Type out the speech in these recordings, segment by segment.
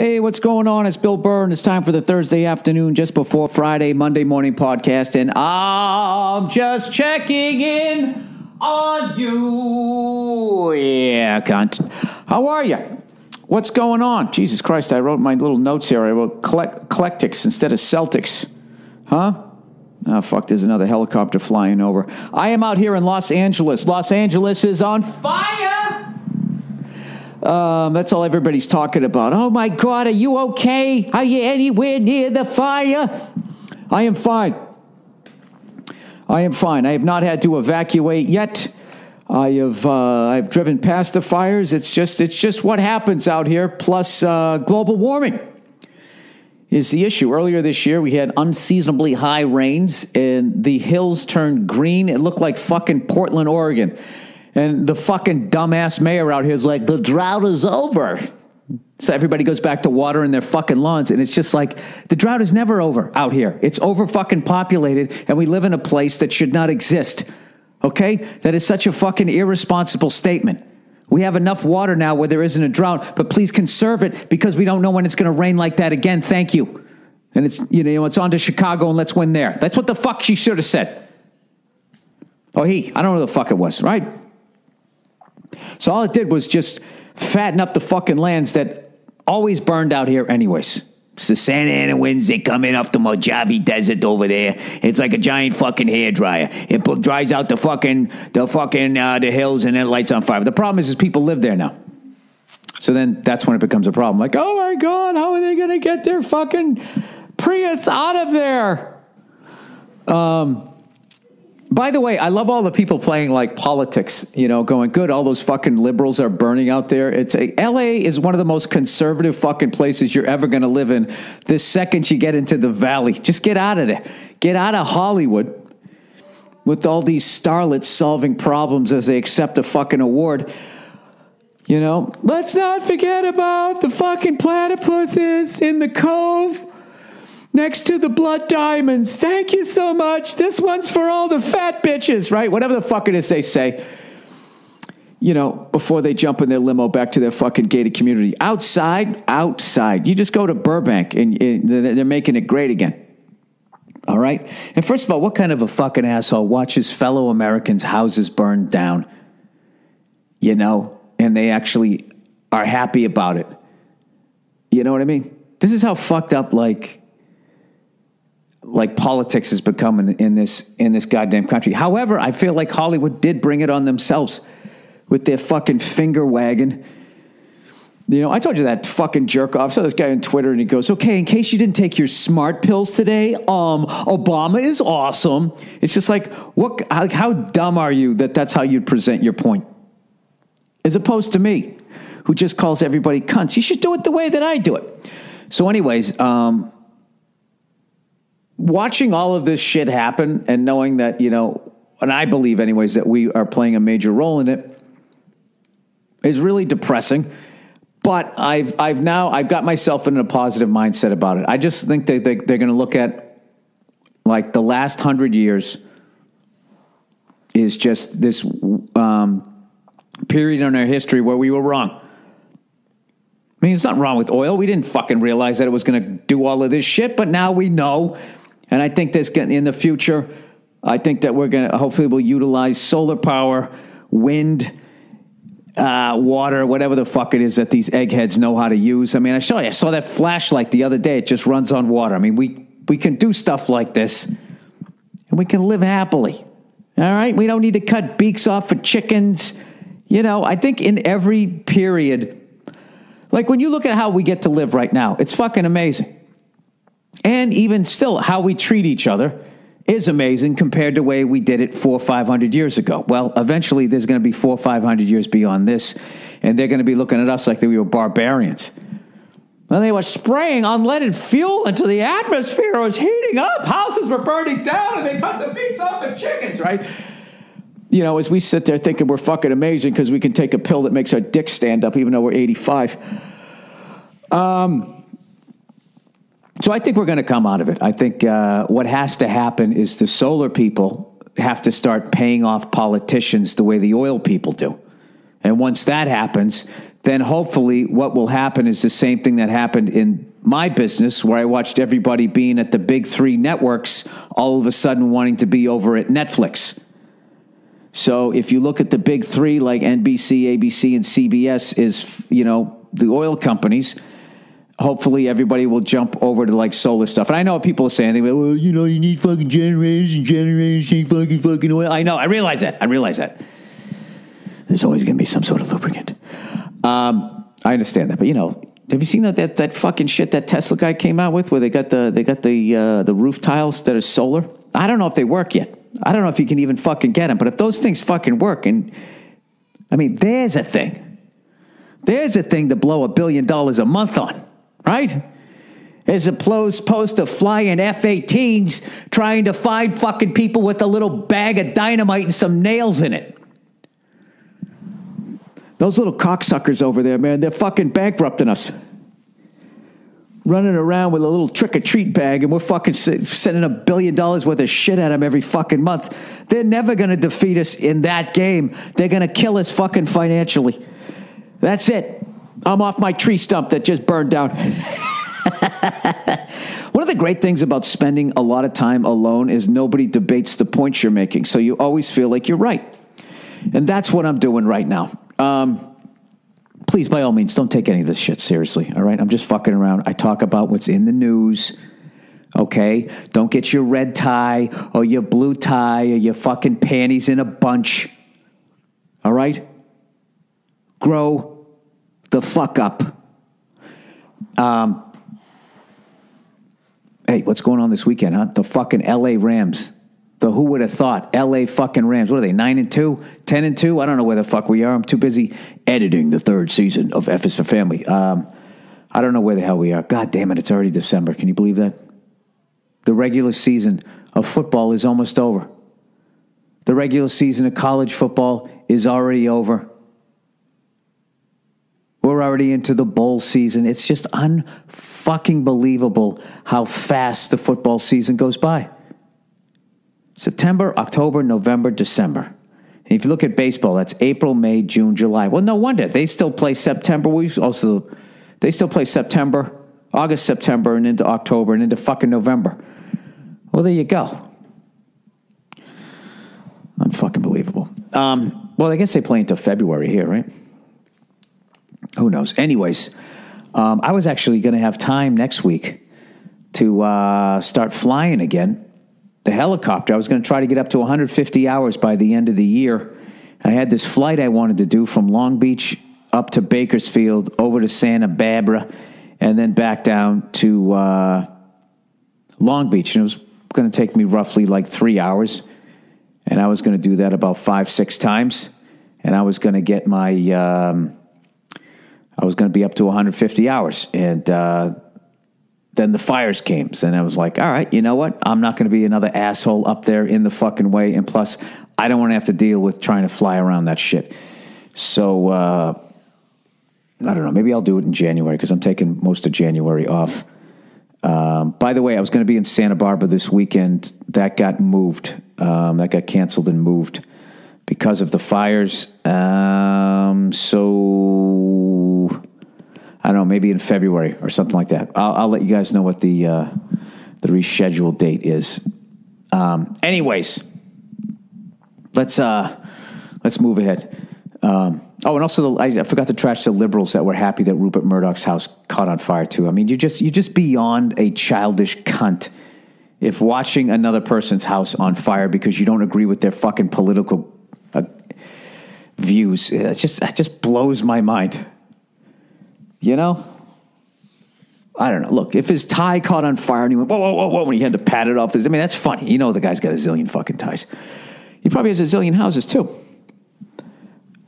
Hey, what's going on? It's Bill Burr, and it's time for the Thursday afternoon, just before Friday, Monday morning podcast, and I'm just checking in on you. Yeah, cunt. How are you? What's going on? Jesus Christ, I wrote my little notes here. I wrote eclectics instead of Celtics. Huh? Oh, fuck, there's another helicopter flying over. I am out here in Los Angeles. Los Angeles is on fire! That's all everybody's talking about. Oh, my God, are you okay? Are you anywhere near the fire? I am fine. I have not had to evacuate yet. I've driven past the fires. It's just what happens out here, plus global warming is the issue. Earlier this year, we had unseasonably high rains, and the hills turned green. It looked like fucking Portland, Oregon. And the fucking dumbass mayor out here is like, the drought is over. So everybody goes back to watering their fucking lawns, and it's just like, the drought is never over out here. It's over fucking populated, and we live in a place that should not exist. Okay? That is such a fucking irresponsible statement. We have enough water now where there isn't a drought, but please conserve it because we don't know when it's going to rain like that again. Thank you. And it's, it's on to Chicago and let's win there. That's what the fuck she should have said. Oh, I don't know who the fuck it was, right? So all it did was just fatten up the fucking lands that always burned out here anyways. It's the Santa Ana winds. They come in off the Mojave Desert over there. It's like a giant fucking hairdryer. It dries out the hills and then it lights on fire. But the problem is people live there now. So then that's when it becomes a problem. Like, oh my God, how are they going to get their fucking Prius out of there? By the way, I love all the people playing like politics, going, good, all those fucking liberals are burning out there. LA is one of the most conservative fucking places you're ever going to live in. The second you get into the valley, just get out of there. Get out of Hollywood with all these starlets solving problems as they accept a fucking award. Let's not forget about the fucking platypuses in the cove next to the blood diamonds. Thank you so much. This one's for all the fat bitches, right? Whatever the fuck it is they say, before they jump in their limo back to their fucking gated community. Outside. You just go to Burbank and they're making it great again. All right? And first of all, what kind of a fucking asshole watches fellow Americans' houses burn down, and they actually are happy about it? You know what I mean? This is how fucked up, like politics has become in this goddamn country. However, I feel like Hollywood did bring it on themselves with their fucking finger wagging. I told you that fucking jerk off. I saw this guy on Twitter and he goes, okay, in case you didn't take your smart pills today, Obama is awesome. It's just like, how dumb are you that's how you'd present your point? As opposed to me, who just calls everybody cunts. You should do it the way that I do it. So anyways, watching all of this shit happen and knowing that, and I believe anyways that we are playing a major role in it is really depressing. But I've got myself in a positive mindset about it. I just think that they're going to look at like the last 100 years is just this period in our history where we were wrong. I mean, it's not wrong with oil. We didn't fucking realize that it was going to do all of this shit, but now we know. And I think that's in the future, I think that we're going to, hopefully we'll utilize solar power, wind, water, whatever the fuck it is that these eggheads know how to use. I mean, I saw that flashlight the other day. It just runs on water. I mean, we can do stuff like this and we can live happily. All right. We don't need to cut beaks off for chickens. I think in every period, like when you look at how we get to live right now, it's fucking amazing. And even still, how we treat each other is amazing compared to the way we did it 400 or 500 years ago. Well, eventually there's going to be 400 or 500 years beyond this, and they're going to be looking at us like we were barbarians. And they were spraying unleaded fuel into the atmosphere. It was heating up. Houses were burning down, and they cut the beaks off of chickens, right? As we sit there thinking we're fucking amazing because we can take a pill that makes our dick stand up even though we're 85. So I think we're going to come out of it. I think what has to happen is the solar people have to start paying off politicians the way the oil people do. And once that happens, then hopefully what will happen is the same thing that happened in my business, where I watched everybody being at the big three networks all of a sudden wanting to be over at Netflix. So if you look at the big three like NBC, ABC, and CBS is, the oil companies, hopefully everybody will jump over to like solar stuff. And I know what people are saying. They go, well, you need fucking generators and generators ain't fucking oil. I know. I realize that. There's always going to be some sort of lubricant. I understand that. But, have you seen that fucking shit that Tesla guy came out with where they got the roof tiles that are solar? I don't know if they work yet. I don't know if you can even fucking get them. But if those things fucking work, and I mean, there's a thing. There's a thing to blow $1 billion a month on, right? As opposed to flying F-18s trying to find fucking people with a little bag of dynamite and some nails in it. Those little cocksuckers over there, man, they're fucking bankrupting us. Running around with a little trick-or-treat bag, and we're fucking sending $1 billion worth of shit at them every fucking month. They're never going to defeat us in that game. They're going to kill us fucking financially. That's it. I'm off my tree stump that just burned down. One of the great things about spending a lot of time alone is nobody debates the points you're making, so you always feel like you're right. And that's what I'm doing right now. Please, by all means, don't take any of this shit seriously, all right? I'm just fucking around. I talk about what's in the news, okay? Don't get your red tie or your blue tie or your fucking panties in a bunch, all right? Grow the fuck up. Hey, what's going on this weekend, huh? The fucking L.A. Rams. Who would have thought? L.A. fucking Rams. What are they, 9-2? 10-2? I don't know where the fuck we are. I'm too busy editing the third season of F is for Family. I don't know where the hell we are. God damn it, it's already December. Can you believe that? The regular season of football is almost over. The regular season of college football is already over. We're already into the bowl season. It's just unfucking believable how fast the football season goes by. September, October, November, December. And if you look at baseball, that's April, May, June, July. Well, no wonder. They still play September. They still play September, August, September, and into October, and into fucking November. Well, there you go. Unfucking believable. Well, I guess they play until February here, right? Who knows? Anyways, I was actually going to have time next week to start flying again. The helicopter, I was going to try to get up to 150 hours by the end of the year. I had this flight I wanted to do from Long Beach up to Bakersfield, over to Santa Barbara, and then back down to Long Beach. And it was going to take me roughly like 3 hours. And I was going to do that about 5-6 times. And I was going to get I was going to be up to 150 hours. And then the fires came. And I was like, all right, you know what? I'm not going to be another asshole up there in the fucking way. And plus, I don't want to have to deal with trying to fly around that shit. So, I don't know. Maybe I'll do it in January because I'm taking most of January off. By the way, I was going to be in Santa Barbara this weekend. That got moved. That got canceled and moved because of the fires. So I don't know, maybe in February or something like that. I'll let you guys know what the rescheduled date is. Anyways, let's move ahead. And also I forgot to trash the liberals that were happy that Rupert Murdoch's house caught on fire too. I mean, you're just beyond a childish cunt if watching another person's house on fire because you don't agree with their fucking political views. It just blows my mind. You know? I don't know. Look, if his tie caught on fire and he went, whoa, whoa, whoa, whoa, when he had to pat it off, that's funny. You know the guy's got a zillion fucking ties. He probably has a zillion houses too.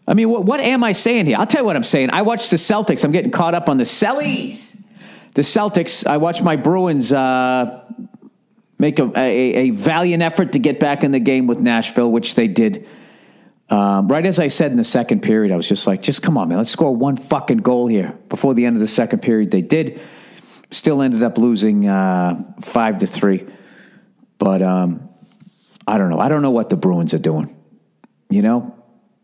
I mean, what am I saying here? I'll tell you what I'm saying. I watched the Celtics. I'm getting caught up on the Cellies. The Celtics, I watched my Bruins make a valiant effort to get back in the game with Nashville, which they did. Right as I said in the second period, I was just like, just come on, man. Let's score one fucking goal here. Before the end of the second period, they did. Still ended up losing 5-3. But I don't know. I don't know what the Bruins are doing. You know?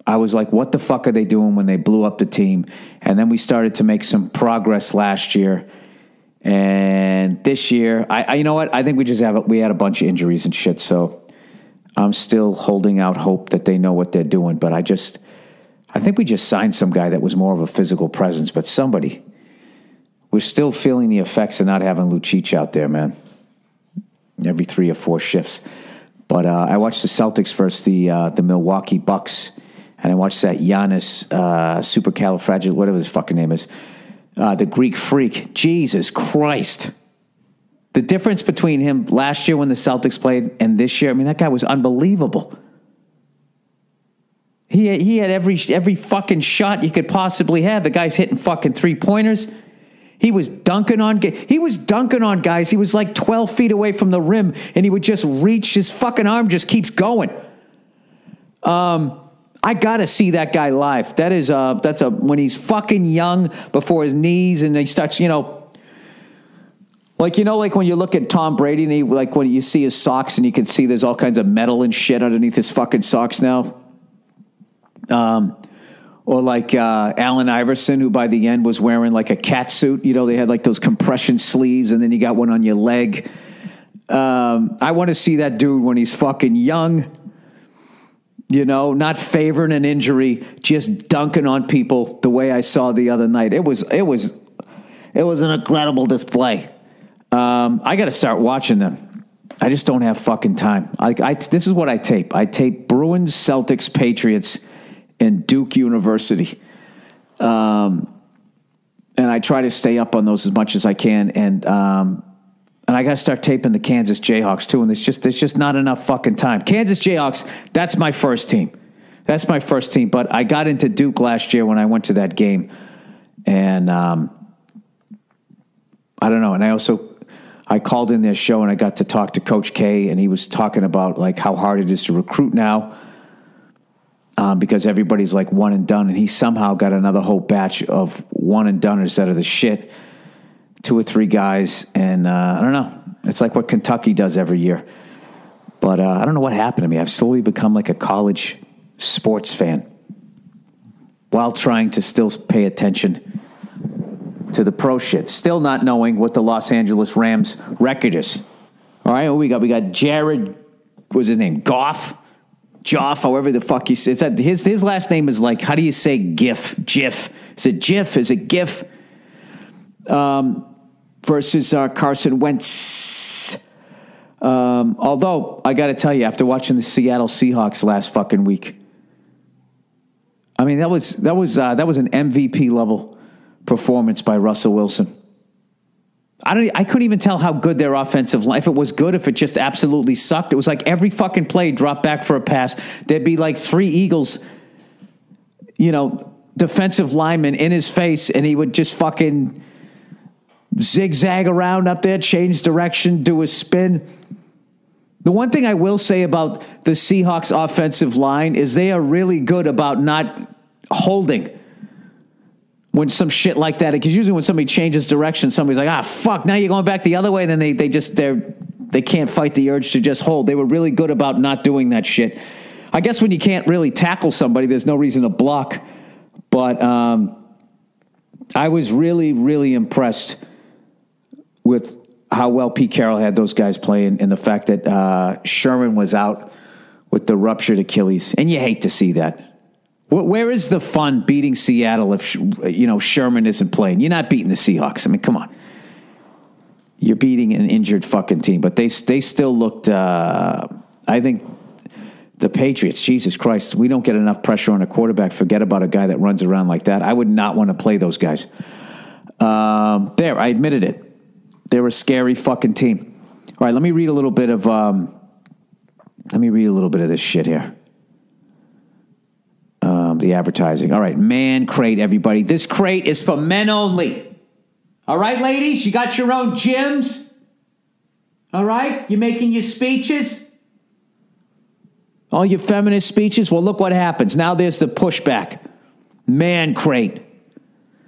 I was like, what the fuck are they doing when they blew up the team? And then we started to make some progress last year. And this year, I you know what? I think we had a bunch of injuries and shit. So I'm still holding out hope that they know what they're doing. But I think we just signed some guy that was more of a physical presence. But we're still feeling the effects of not having Lucic out there, man. Every 3 or 4 shifts. But I watched the Celtics versus the Milwaukee Bucks. And I watched that Giannis supercalifragilistic, whatever his fucking name is, the Greek Freak. Jesus Christ. The difference between him last year when the Celtics played and this year, I mean, that guy was unbelievable. He had every fucking shot you could possibly have. The guy's hitting fucking 3-pointers. He was dunking on guys. He was like 12 feet away from the rim, and he would just reach. His fucking arm just keeps going. I gotta see that guy live. That's when he's fucking young before his knees, and he starts, like when you look at Tom Brady, and when you see his socks, and you can see there's all kinds of metal and shit underneath his fucking socks now. Or like Allen Iverson, who by the end was wearing like a cat suit. They had like those compression sleeves, and then you got one on your leg. I want to see that dude when he's fucking young. Not favoring an injury, just dunking on people the way I saw the other night. It was an incredible display. I got to start watching them. I just don't have fucking time. This is what I tape. I tape Bruins, Celtics, Patriots, and Duke University. And I try to stay up on those as much as I can. And I got to start taping the Kansas Jayhawks too. And there's just not enough fucking time. Kansas Jayhawks, that's my first team. But I got into Duke last year when I went to that game. And I don't know. And I called in their show and I got to talk to Coach K, and he was talking about like how hard it is to recruit now. Because everybody's like one and done. And he somehow got another whole batch of one and doneers out of the shit. 2 or 3 guys, and I don't know. It's like what Kentucky does every year. But I don't know what happened to me. I've slowly become like a college sports fan while trying to still pay attention to the pro shit. Still not knowing what the Los Angeles Rams record is. All right, what we got? We got Jared, what was his name? Goff? Joff, however the fuck he says. His last name is like, how do you say GIF? Jiff. Is it Jiff? Is it GIF? Versus Carson Wentz. Although, I got to tell you, after watching the Seattle Seahawks last fucking week, I mean, that was an MVP level performance by Russell Wilson. I couldn't even tell how good their offensive line, if it was good, if it just absolutely sucked. It was like every fucking play dropped back for a pass. There'd be like 3 Eagles, defensive linemen in his face, and he would just fucking zigzag around up there, change direction, do a spin. The one thing I will say about the Seahawks offensive line is they are really good about not holding when some shit like that, because usually when somebody changes direction, somebody's like, fuck, now you're going back the other way, and then they can't fight the urge to just hold. They were really good about not doing that shit. I guess when you can't really tackle somebody, there's no reason to block. But I was really, really impressed with how well Pete Carroll had those guys playing, and the fact that Sherman was out with the ruptured Achilles. And you hate to see that. Where is the fun beating Seattle if Sherman isn't playing? You're not beating the Seahawks. I mean, come on. You're beating an injured fucking team. But they still looked, I think, the Patriots, Jesus Christ, we don't get enough pressure on a quarterback. Forget about a guy that runs around like that. I would not want to play those guys. I admitted it. They're a scary fucking team. All right, let me read a little bit of this shit here. The advertising. All right, man crate, everybody. This crate is for men only. All right, ladies, you got your own gyms. All right, you're making your speeches. All your feminist speeches. Well, look what happens. Now there's the pushback. Man crate.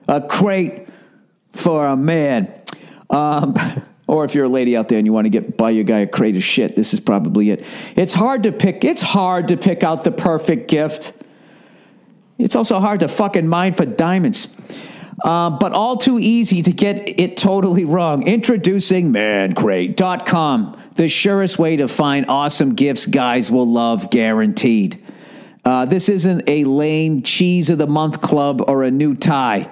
A crate for a man. Or if you're a lady out there and you want to buy your guy a crate of shit, this is probably it. It's hard to pick out the perfect gift. It's also hard to fucking mine for diamonds. But all too easy to get it totally wrong. Introducing mancrate.com, the surest way to find awesome gifts guys will love, guaranteed. This isn't a lame cheese of the month club or a new tie.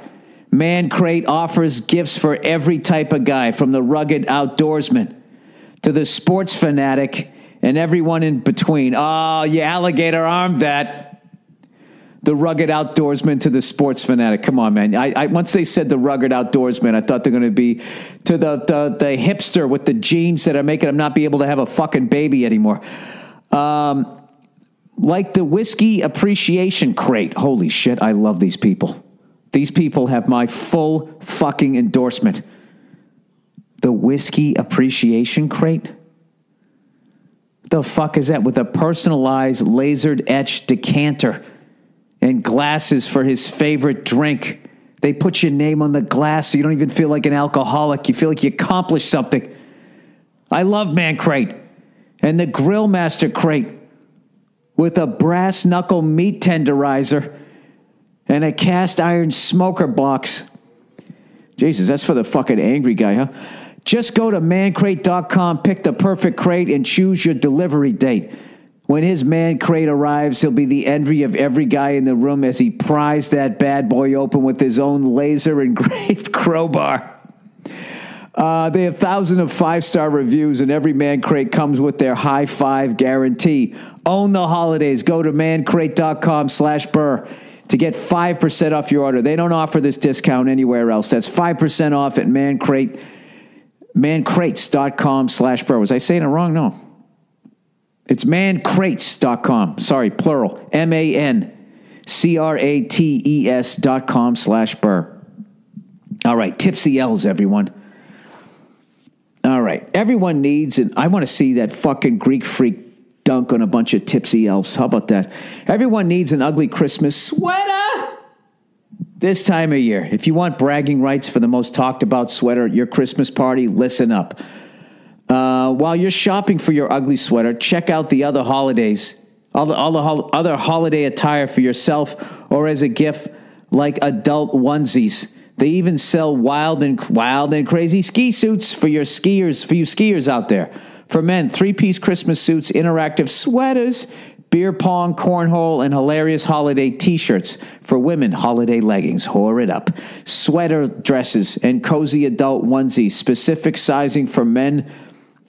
Man Crate offers gifts for every type of guy, from the rugged outdoorsman to the sports fanatic and everyone in between. Oh, you alligator armed that. The rugged outdoorsman to the sports fanatic. Come on, man. I once they said the rugged outdoorsman, I thought they're going to be to the hipster with the jeans that are making him not be able to have a fucking baby anymore. Like the Whiskey Appreciation Crate. Holy shit, I love these people. These people have my full fucking endorsement. The Whiskey Appreciation Crate? The fuck is that? With a personalized lasered etched decanter and glasses for his favorite drink. They put your name on the glass so you don't even feel like an alcoholic. You feel like you accomplished something. I love Man Crate. And the Grill Master Crate with a brass knuckle meat tenderizer and a cast iron smoker box. Jesus, that's for the fucking angry guy, huh? Just go to mancrate.com, pick the perfect crate, and choose your delivery date. When his Man Crate arrives, he'll be the envy of every guy in the room as he pries that bad boy open with his own laser-engraved crowbar. They have thousands of 5-star reviews, and every Man Crate comes with their high five guarantee. Own the holidays. Go to mancrate.com/Burr to get 5% off your order. They don't offer this discount anywhere else. That's 5% off at mancrates.com/Burr. Was I saying it wrong? No. It's mancrates.com. Sorry, plural. mancrates.com/Burr. All right, tipsy L's, everyone. All right, everyone needs, and I want to see that fucking Greek freak dunk on a bunch of tipsy elves. How about that? Everyone needs an ugly Christmas sweater this time of year. If you want bragging rights for the most talked about sweater at your Christmas party, listen up. While you're shopping for your ugly sweater, check out the other holidays, all the other holiday attire for yourself or as a gift, like adult onesies. They even sell wild and crazy ski suits for you skiers out there. For men, 3-piece Christmas suits, interactive sweaters, beer pong, cornhole, and hilarious holiday T-shirts. For women, holiday leggings, whore it up, sweater dresses, and cozy adult onesies, specific sizing for men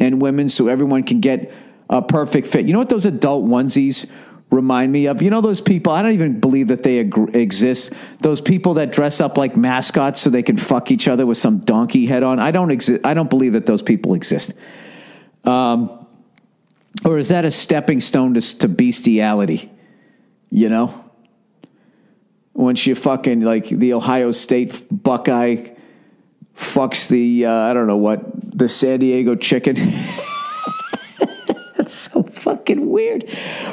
and women so everyone can get a perfect fit. You know what those adult onesies remind me of? You know those people, I don't even believe that they exist, those people that dress up like mascots so they can fuck each other with some donkey head on. I don't believe that those people exist. Or is that a stepping stone to bestiality? You know? Once you fucking, like, the Ohio State Buckeye fucks the, I don't know what, the San Diego chicken. That's so fucking weird.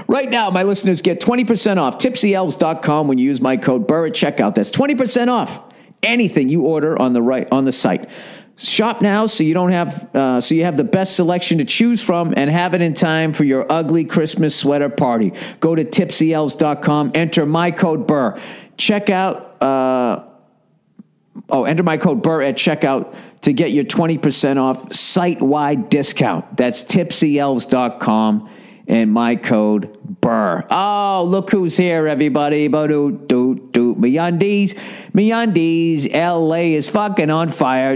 Right now, my listeners get 20% off tipsyelves.com when you use my code Burr at checkout. That's 20% off anything you order on the site. Shop now so you have the best selection to choose from and have it in time for your ugly Christmas sweater party. Go to tipsyelves.com, enter my code Burr. Enter my code Burr at checkout to get your 20% off site-wide discount. That's tipsyelves.com and my code Burr. Oh, look who's here, everybody. MeUndies. LA is fucking on fire.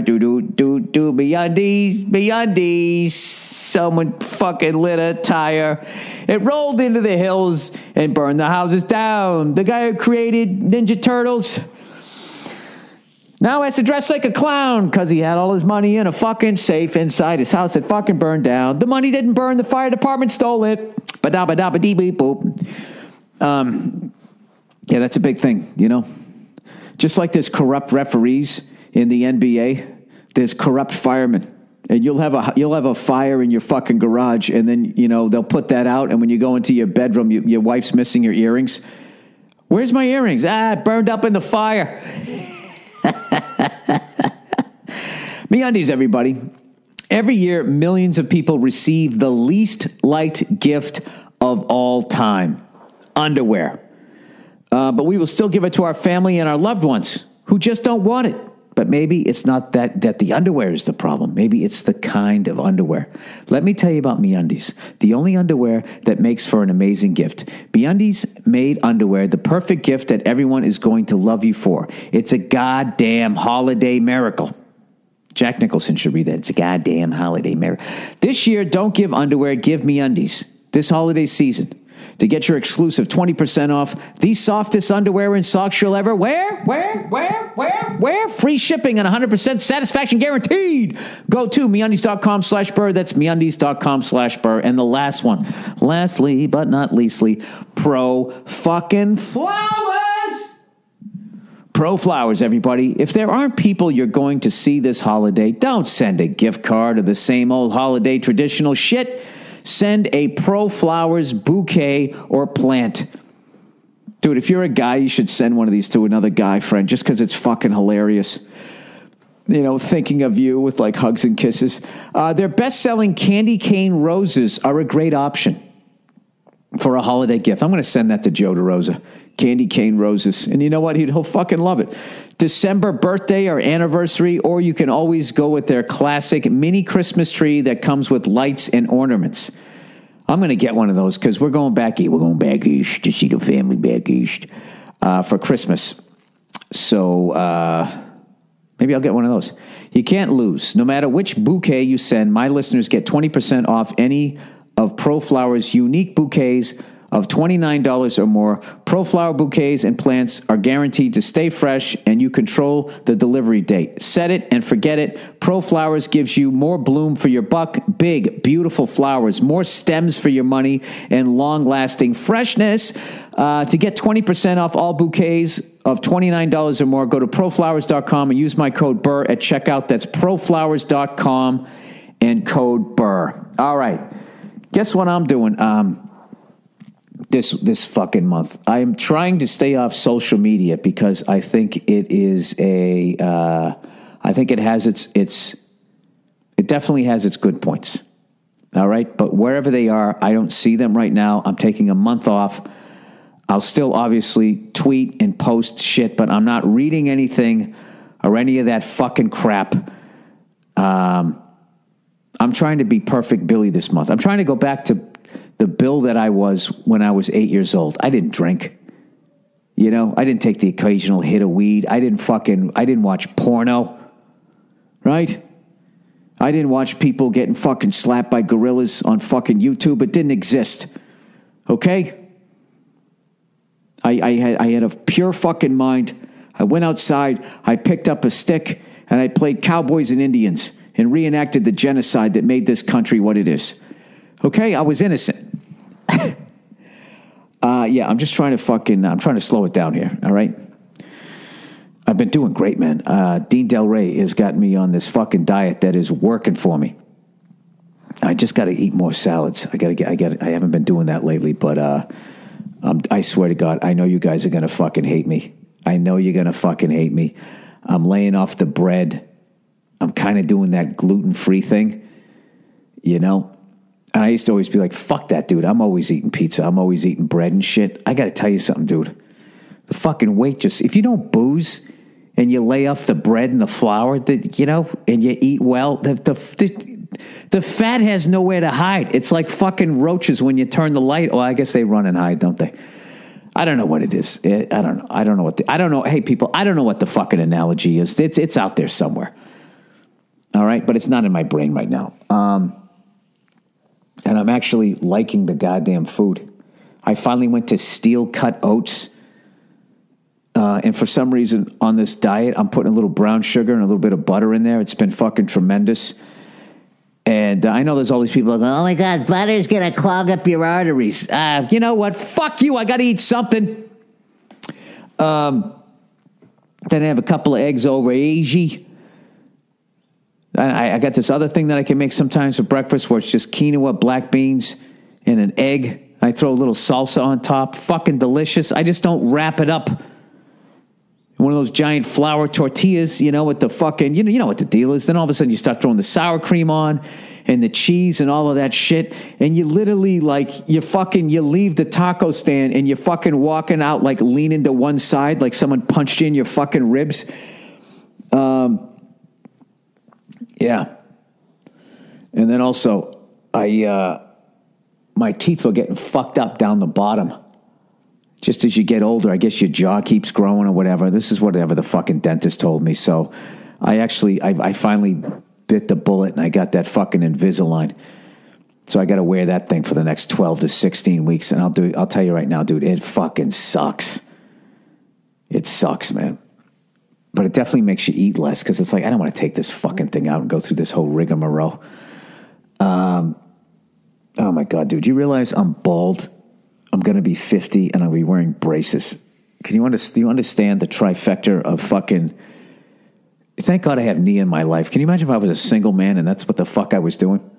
MeUndies. Someone fucking lit a tire. It rolled into the hills and burned the houses down. The guy who created Ninja Turtles now has to dress like a clown because he had all his money in a fucking safe inside his house that fucking burned down. The money didn't burn. The fire department stole it. Ba-da-ba-da-ba-dee-beep-boop. Yeah, that's a big thing, you know. Just like there's corrupt referees in the NBA, there's corrupt firemen. And you'll have a fire in your fucking garage, and then, you know, they'll put that out, and when you go into your bedroom, your wife's missing your earrings. Where's my earrings? It burned up in the fire. MeUndies, everybody. Every year, millions of people receive the least liked gift of all time: underwear. But we will still give it to our family and our loved ones who just don't want it. But maybe it's not that the underwear is the problem. Maybe it's the kind of underwear. Let me tell you about MeUndies, the only underwear that makes for an amazing gift. MeUndies made underwear the perfect gift that everyone is going to love you for. It's a goddamn holiday miracle. Jack Nicholson should read that. It's a goddamn holiday miracle. This year, don't give underwear, give MeUndies. This holiday season. To get your exclusive 20% off the softest underwear and socks you'll ever wear. Free shipping and 100% satisfaction guaranteed. Go to MeUndies.com/Burr. That's MeUndies.com/Burr. And the last one, lastly but not leastly, Pro fucking Flowers. Pro Flowers, everybody. If there aren't people you're going to see this holiday, don't send a gift card of the same old holiday traditional shit. Send a Pro Flowers bouquet or plant. Dude, if you're a guy, you should send one of these to another guy friend just because it's fucking hilarious. You know, thinking of you with like hugs and kisses. Their best-selling candy cane roses are a great option for a holiday gift. I'm going to send that to Joe DeRosa. Candy cane roses. And you know what? He'll fucking love it. December birthday or anniversary, or you can always go with their classic mini Christmas tree that comes with lights and ornaments. I'm going to get one of those because we're going back east. We're going back east to see the family back east for Christmas. So maybe I'll get one of those. You can't lose. No matter which bouquet you send, my listeners get 20% off any of Pro Flowers' unique bouquets of $29 or more. Pro Flower bouquets and plants are guaranteed to stay fresh, and you control the delivery date. Set it and forget it. Pro Flowers gives you more bloom for your buck, big, beautiful flowers, more stems for your money, and long-lasting freshness. To get 20% off all bouquets of $29 or more, go to proflowers.com and use my code Burr at checkout. That's proflowers.com and code Burr. All right. Guess what I'm doing? This fucking month, I am trying to stay off social media because I think it is I think it has it definitely has its good points. All right, but wherever they are, I don't see them right now. I'm taking a month off. I'll still obviously tweet and post shit, but I'm not reading anything or any of that fucking crap. I'm trying to be perfect Billy this month. I'm trying to go back to the Bill that I was when I was 8 years old. I didn't drink. You know, I didn't take the occasional hit of weed. I didn't watch porno. Right? I didn't watch people getting fucking slapped by gorillas on fucking YouTube. It didn't exist. Okay? I had a pure fucking mind. I went outside, I picked up a stick, and I played cowboys and Indians and reenacted the genocide that made this country what it is. Okay, I was innocent. Yeah, I'm just trying to slow it down here, all right? I've been doing great, man. Dean Del Rey has got me on this fucking diet that is working for me. I just got to eat more salads. I haven't been doing that lately, but I swear to God, I know you guys are going to fucking hate me. I know you're going to fucking hate me. I'm laying off the bread. I'm kind of doing that gluten-free thing, you know? And I used to always be like, fuck that, dude. I'm always eating pizza. I'm always eating bread and shit. I got to tell you something, dude. The fucking weight if you don't booze and you lay off the bread and the flour, and you eat well, the fat has nowhere to hide. It's like fucking roaches when you turn the light. Well, I guess they run and hide, don't they? I don't know what it is. I don't know. Hey, people, I don't know what the fucking analogy is. It's out there somewhere. All right. But it's not in my brain right now. And I'm actually liking the goddamn food. I finally went to steel cut oats. And for some reason on this diet, I'm putting a little brown sugar and a little bit of butter in there. It's been fucking tremendous. And I know there's all these people going, oh my God, butter's going to clog up your arteries. You know what? Fuck you. I got to eat something. Then I have a couple of eggs over easy. I got this other thing that I can make sometimes for breakfast where it's just quinoa, black beans, and an egg. I throw a little salsa on top. Fucking delicious. I just don't wrap it up one of those giant flour tortillas, with the fucking, you know what the deal is. Then all of a sudden you start throwing the sour cream on and the cheese and all of that shit. And you literally you leave the taco stand and you're fucking walking out like leaning to one side like someone punched you in your fucking ribs. Yeah. And then also my teeth were getting fucked up down the bottom. Just as you get older, I guess your jaw keeps growing or whatever. This is whatever the fucking dentist told me. So I finally bit the bullet and I got that fucking Invisalign. So I got to wear that thing for the next 12 to 16 weeks. And I'll tell you right now, dude, it fucking sucks. It sucks, man. But it definitely makes you eat less because it's like, I don't want to take this fucking thing out and go through this whole rigmarole. Oh my God, dude, you realize I'm bald? I'm going to be 50 and I'll be wearing braces. Do you understand the trifecta of fucking... Thank God I have knee in my life. Can you imagine if I was a single man and that's what the fuck I was doing?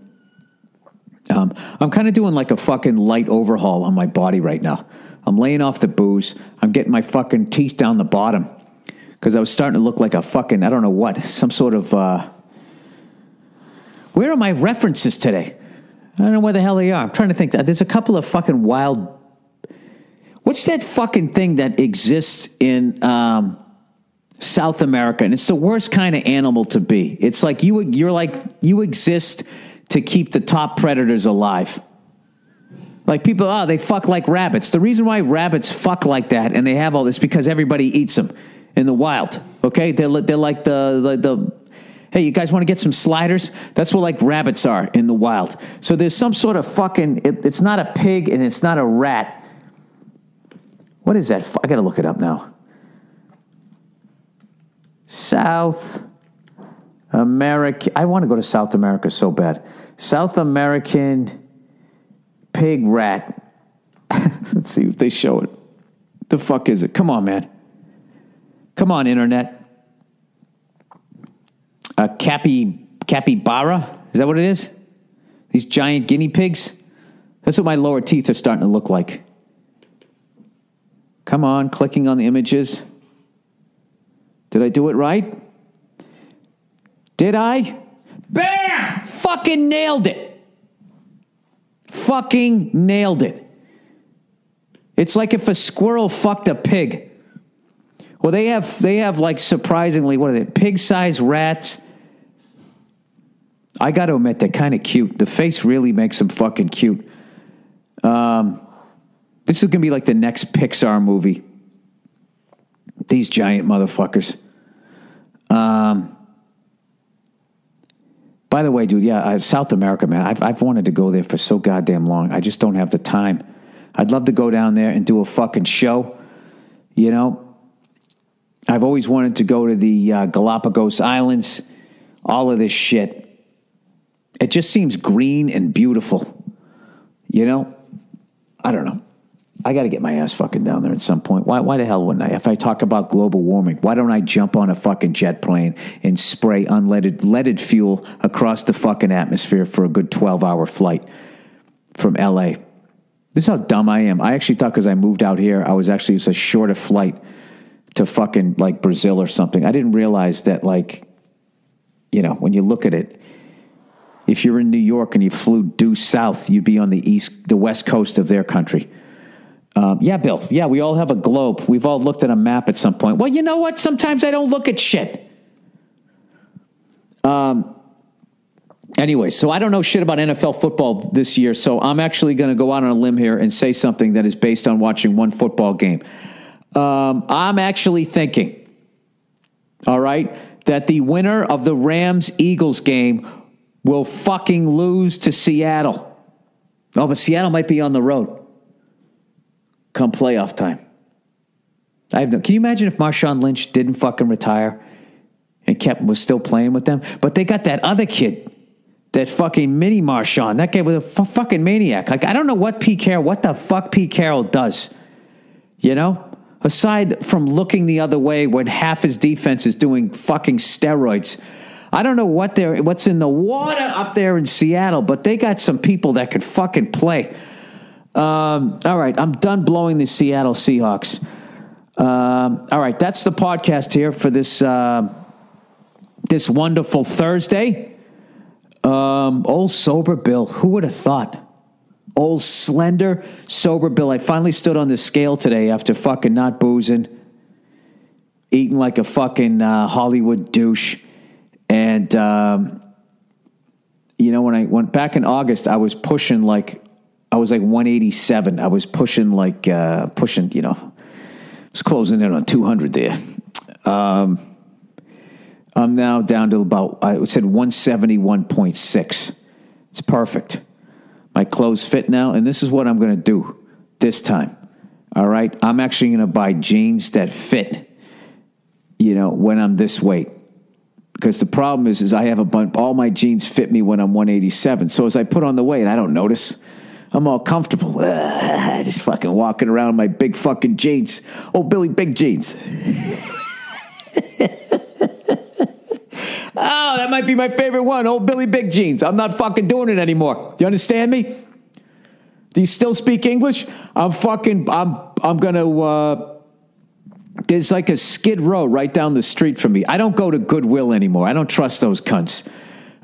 I'm kind of doing like a fucking light overhaul on my body right now. I'm laying off the booze. I'm getting my fucking teeth down the bottom because I was starting to look like a fucking, I don't know what, some sort of... Where are my references today? I don't know where the hell they are. I'm trying to think. There's a couple of fucking wild... What's that fucking thing that exists in South America? And it's the worst kind of animal to be. It's like you exist to keep the top predators alive. Like people, they fuck like rabbits. The reason why rabbits fuck like that and they have all this because everybody eats them in the wild. Okay, they're like the hey, you guys want to get some sliders? That's what like rabbits are in the wild. So there's some sort of fucking. It's not a pig and it's not a rat. What is that? I got to look it up now. South America. I want to go to South America so bad. South American pig rat. Let's see if they show it. The fuck is it? Come on, man. Come on, internet. Capybara? Is that what it is? These giant guinea pigs? That's what my lower teeth are starting to look like. Come on, clicking on the images. Did I do it right? Did I? Bam! Fucking nailed it. Fucking nailed it. It's like if a squirrel fucked a pig. Well, they have like surprisingly, what are they? Pig-sized rats. I got to admit, they're kind of cute. The face really makes them fucking cute. This is going to be like the next Pixar movie. These giant motherfuckers. By the way, dude, South America, man, I've wanted to go there for so goddamn long. I just don't have the time. I'd love to go down there and do a fucking show. You know? I've always wanted to go to the Galapagos Islands. All of this shit. It just seems green and beautiful. You know? I don't know. I got to get my ass fucking down there at some point. Why the hell wouldn't I? If I talk about global warming, why don't I jump on a fucking jet plane and spray leaded fuel across the fucking atmosphere for a good 12-hour flight from LA? This is how dumb I am. I actually thought because I moved out here, it was a shorter flight to fucking like Brazil or something. I didn't realize that, like, you know, when you look at it, if you're in New York and you flew due south, you'd be on the west coast of their country. Yeah, Bill. Yeah, we all have a globe. We've all looked at a map at some point. Well, you know what? Sometimes I don't look at shit. Anyway, so I don't know shit about NFL football this year, so I'm actually going to go out on a limb here and say something that is based on watching one football game. I'm actually thinking, all right, that the winner of the Rams-Eagles game will fucking lose to Seattle. Oh, but Seattle might be on the road come playoff time. Can you imagine if Marshawn Lynch didn't fucking retire and was still playing with them? But they got that other kid, that fucking mini Marshawn. That guy was a fucking maniac. Like, I don't know what the fuck Pete Carroll does. You know? Aside from looking the other way when half his defense is doing fucking steroids. I don't know what's in the water up there in Seattle, but they got some people that could fucking play. All right, I'm done blowing the Seattle Seahawks. All right, that's the podcast here for this this wonderful Thursday. Old sober Bill, who would have thought? Old slender sober Bill. I finally stood on the scale today after fucking not boozing, eating like a fucking Hollywood douche, and you know, when I went back in August, I was pushing like 187. I was pushing you know. Was closing in on 200 there. I'm now down to about, I said 171.6. It's perfect. My clothes fit now, and this is what I'm going to do this time. All right? I'm actually going to buy jeans that fit, you know, when I'm this weight. Because the problem is I have all my jeans fit me when I'm 187. So as I put on the weight, I don't notice. I'm all comfortable. Just fucking walking around in my big fucking jeans. Oh, Billy, big jeans. Oh, that might be my favorite one. Old Billy Big Jeans. I'm not fucking doing it anymore. Do you understand me? Do you still speak English? I'm going to, there's like a Skid Row right down the street from me. I don't go to Goodwill anymore. I don't trust those cunts.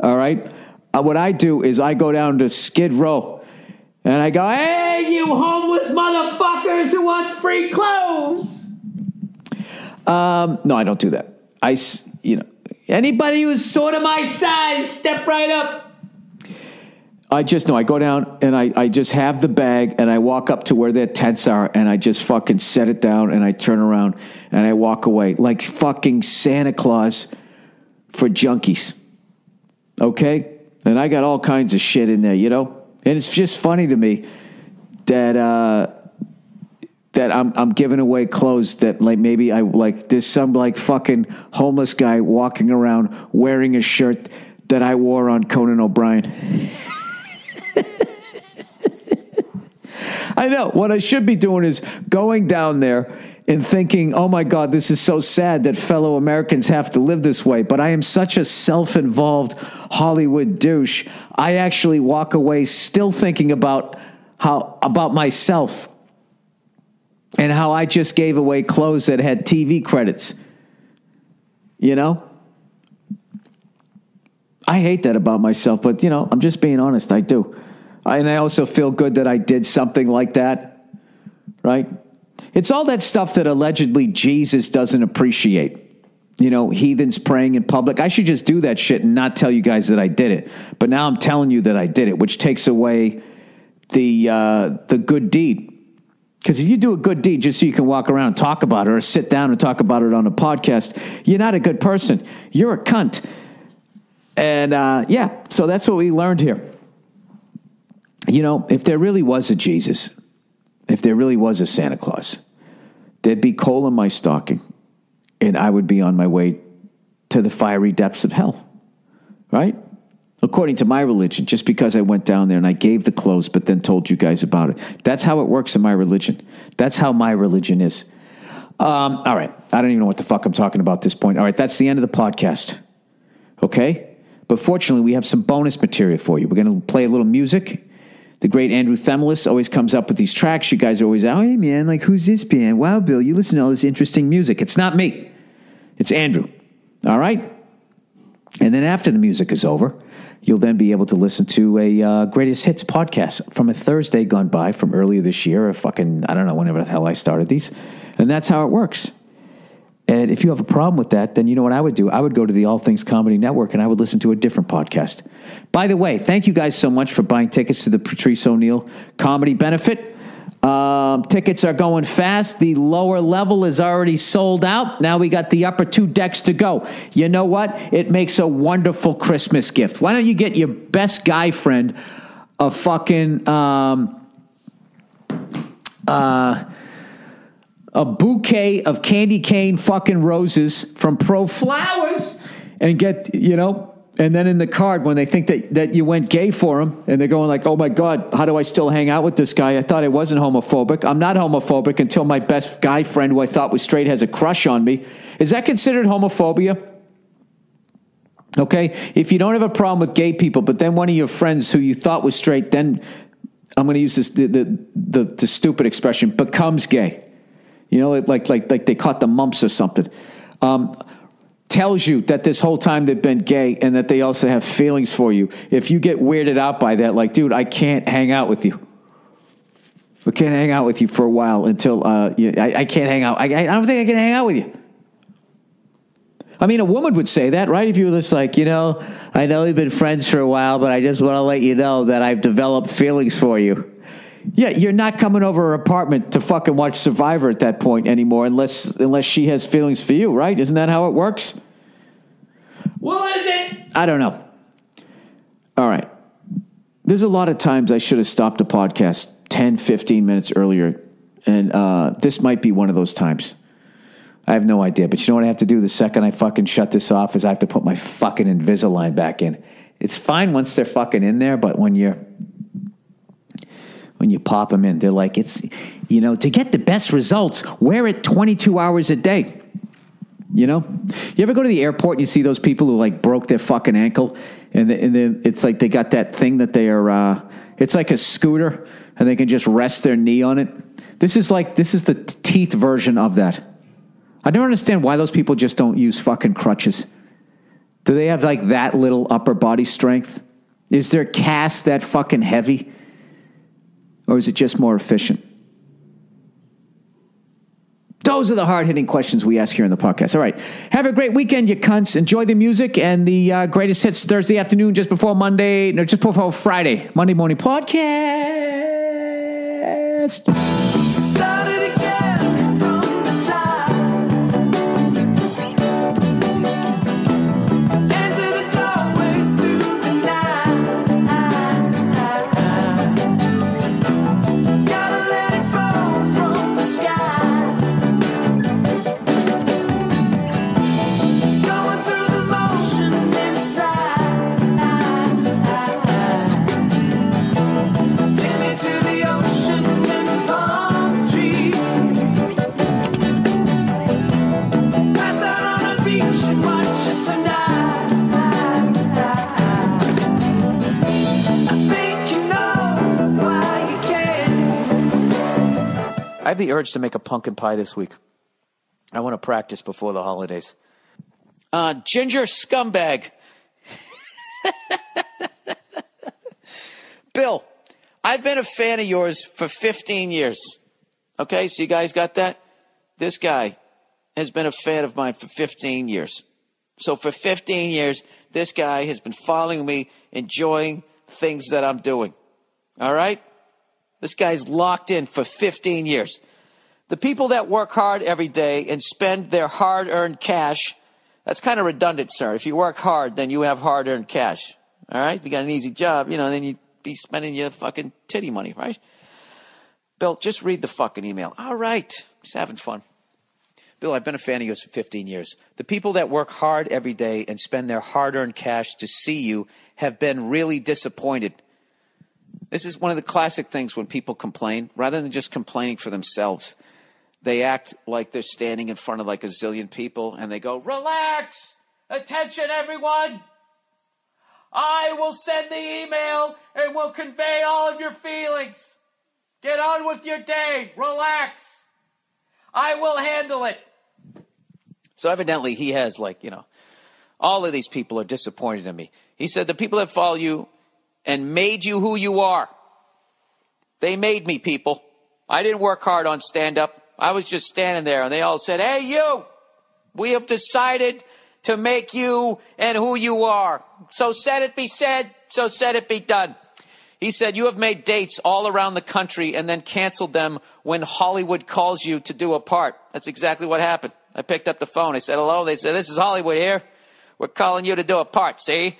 All right? What I do is I go down to Skid Row. And I go, hey, you homeless motherfuckers who want free clothes. No, I don't do that. Anybody who's sort of my size, step right up. I go down and I just have the bag and I walk up to where their tents are and I just fucking set it down and I turn around and I walk away like fucking Santa Claus for junkies. Okay? And I got all kinds of shit in there, you know? And it's just funny to me that I'm giving away clothes that like maybe there's some like fucking homeless guy walking around wearing a shirt that I wore on Conan O'Brien. I know what I should be doing is going down there and thinking, oh my God, this is so sad that fellow Americans have to live this way. But I am such a self-involved Hollywood douche. I actually walk away still thinking about myself and how I just gave away clothes that had TV credits. You know? I hate that about myself, but you know, I'm just being honest. I do. And I also feel good that I did something like that. Right? It's all that stuff that allegedly Jesus doesn't appreciate. You know, heathens praying in public. I should just do that shit and not tell you guys that I did it. But now I'm telling you that I did it, which takes away the good deed. Because if you do a good deed just so you can walk around and talk about it or sit down and talk about it on a podcast, you're not a good person. You're a cunt. And so that's what we learned here. You know, if there really was a Jesus, if there really was a Santa Claus, there'd be coal in my stocking, and I would be on my way to the fiery depths of hell, right? According to my religion, just because I went down there and I gave the clothes, but then told you guys about it. That's how it works in my religion. That's how my religion is. All right. I don't even know what the fuck I'm talking about at this point. All right. That's the end of the podcast. Okay? But fortunately, we have some bonus material for you. We're going to play a little music. The great Andrew Themelis always comes up with these tracks. You guys are always, oh, hey, man, like, who's this band? Wow, Bill, you listen to all this interesting music. It's not me. It's Andrew. All right? And then after the music is over, you'll then be able to listen to a Greatest Hits podcast from a Thursday gone by from earlier this year, or fucking, I don't know, whenever the hell I started these. And that's how it works. And if you have a problem with that, then you know what I would do? I would go to the All Things Comedy Network and I would listen to a different podcast. By the way, thank you guys so much for buying tickets to the Patrice O'Neill Comedy Benefit. Tickets are going fast. The lower level is already sold out. Now we got the upper two decks to go. You know what? It makes a wonderful Christmas gift. Why don't you get your best guy friend a fucking a bouquet of candy cane fucking roses from Pro Flowers and get, you know, and then in the card when they think that you went gay for them and they're going like, oh my God, how do I still hang out with this guy? I thought I wasn't homophobic. I'm not homophobic until my best guy friend who I thought was straight has a crush on me. Is that considered homophobia? Okay. If you don't have a problem with gay people, but then one of your friends who you thought was straight, then I'm going to use this, the stupid expression, becomes gay. You know, like they caught the mumps or something. Tells you that this whole time they've been gay and that they also have feelings for you. If you get weirded out by that, like, dude, I can't hang out with you. I can't hang out with you for a while until I can't hang out. I don't think I can hang out with you. I mean, a woman would say that, right? If you were just like, I know we've been friends for a while, but I just want to let you know that I've developed feelings for you. Yeah, you're not coming over her apartment to fucking watch Survivor at that point anymore unless she has feelings for you, right? Isn't that how it works? Well, is it? I don't know. All right. There's a lot of times I should have stopped the podcast 10, 15 minutes earlier, and this might be one of those times. I have no idea, but you know what I have to do the second I fucking shut this off is I have to put my fucking Invisalign back in. It's fine once they're fucking in there, but when you pop them in, they're like, it's, to get the best results, wear it 22 hours a day. You ever go to the airport and you see those people who like broke their fucking ankle and then it's like they got that thing that they are, it's like a scooter and they can just rest their knee on it. This is the teeth version of that. I don't understand why those people just don't use fucking crutches. Do they have like that little upper body strength? Is their cast that fucking heavy? Or is it just more efficient? Those are the hard-hitting questions we ask here in the podcast. All right. Have a great weekend, you cunts. Enjoy the music and the greatest hits Thursday afternoon just before Friday. Monday morning podcast. Started again from the top. Into the doorway through the night. Gotta let it fall from the sky. I have the urge to make a pumpkin pie this week. I want to practice before the holidays. Ginger scumbag. Bill, I've been a fan of yours for 15 years. Okay, so you guys got that? This guy has been a fan of mine for 15 years. So for 15 years, this guy has been following me, enjoying things that I'm doing. All right? This guy's locked in for 15 years. The people that work hard every day and spend their hard-earned cash, that's kind of redundant, sir. If you work hard, then you have hard-earned cash. All right? If you got an easy job, then you'd be spending your fucking titty money, right? Bill, just read the fucking email. All right. Just having fun. Bill, I've been a fan of yours for 15 years. The people that work hard every day and spend their hard-earned cash to see you have been really disappointed. This is one of the classic things when people complain. Rather than just complaining for themselves, they act like they're standing in front of like a zillion people and they go, relax, attention everyone. I will send the email and will convey all of your feelings. Get on with your day. Relax. I will handle it. So evidently he has all of these people are disappointed in me. He said the people that follow you and made you who you are. They made me, people. I didn't work hard on stand-up. I was just standing there, and they all said, hey, you, we have decided to make you and who you are. So said it be said, so said it be done. He said, you have made dates all around the country and then canceled them when Hollywood calls you to do a part. That's exactly what happened. I picked up the phone. I said, hello. They said, this is Hollywood here. We're calling you to do a part, see?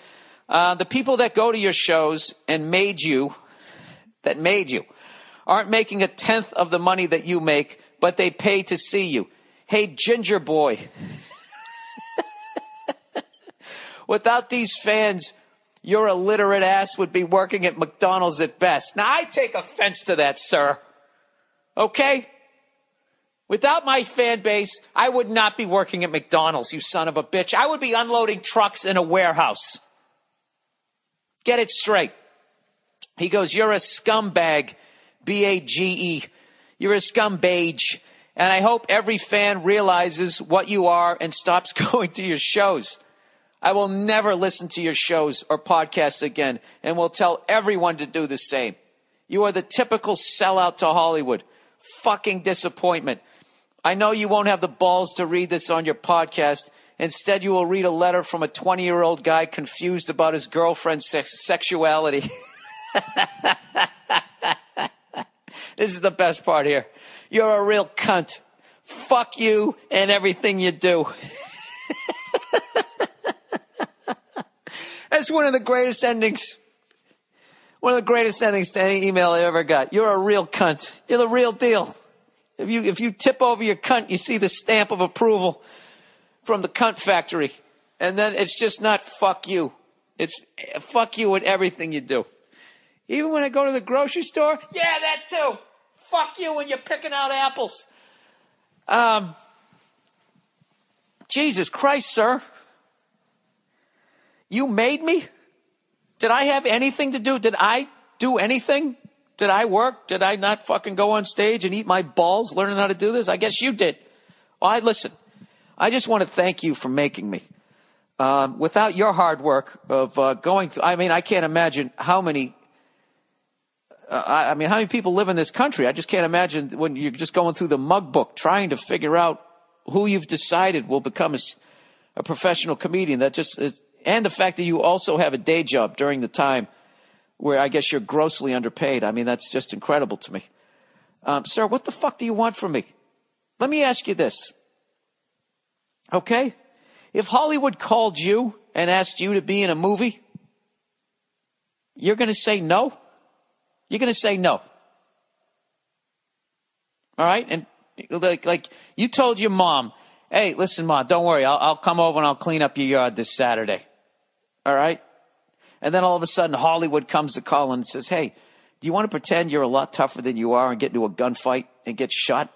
The people that go to your shows and made you, aren't making a tenth of the money that you make, but they pay to see you. Hey, Ginger Boy. Without these fans, your illiterate ass would be working at McDonald's at best. Now, I take offense to that, sir. Okay? Without my fan base, I would not be working at McDonald's, you son of a bitch. I would be unloading trucks in a warehouse. Get it straight. He goes, you're a scumbag, B-A-G-E. You're a scumbag, And I hope every fan realizes what you are and stops going to your shows. I will never listen to your shows or podcasts again, and will tell everyone to do the same. You are the typical sellout to Hollywood. Fucking disappointment. I know you won't have the balls to read this on your podcast. Instead, you will read a letter from a 20-year-old guy confused about his girlfriend's sexuality. This is the best part here. You're a real cunt. Fuck you and everything you do. That's one of the greatest endings. One of the greatest endings to any email I ever got. You're a real cunt. You're the real deal. If you tip over your cunt, you see the stamp of approval from the cunt factory. And then it's just not fuck you. It's fuck you with everything you do. Even when I go to the grocery store, yeah, that too. Fuck you when you're picking out apples. Jesus Christ, sir. You made me? Did I have anything to do? Did I do anything? Did I work? Did I not fucking go on stage and eat my balls learning how to do this? I guess you did. Well, listen, I just want to thank you for making me. Without your hard work of going through, I mean, I can't imagine how many how many people live in this country? I just can't imagine when you're just going through the mug book trying to figure out who you've decided will become a professional comedian. That just is, and the fact that you also have a day job during the time where I guess you're grossly underpaid. I mean, that's just incredible to me. Sir, what the fuck do you want from me? Let me ask you this. Okay? If Hollywood called you and asked you to be in a movie, you're going to say no? You're going to say no. All right? And like you told your mom, hey, listen, Mom, don't worry. I'll come over and I'll clean up your yard this Saturday. All right? And then all of a sudden Hollywood comes to call and says, hey, do you want to pretend you're a lot tougher than you are and get into a gunfight and get shot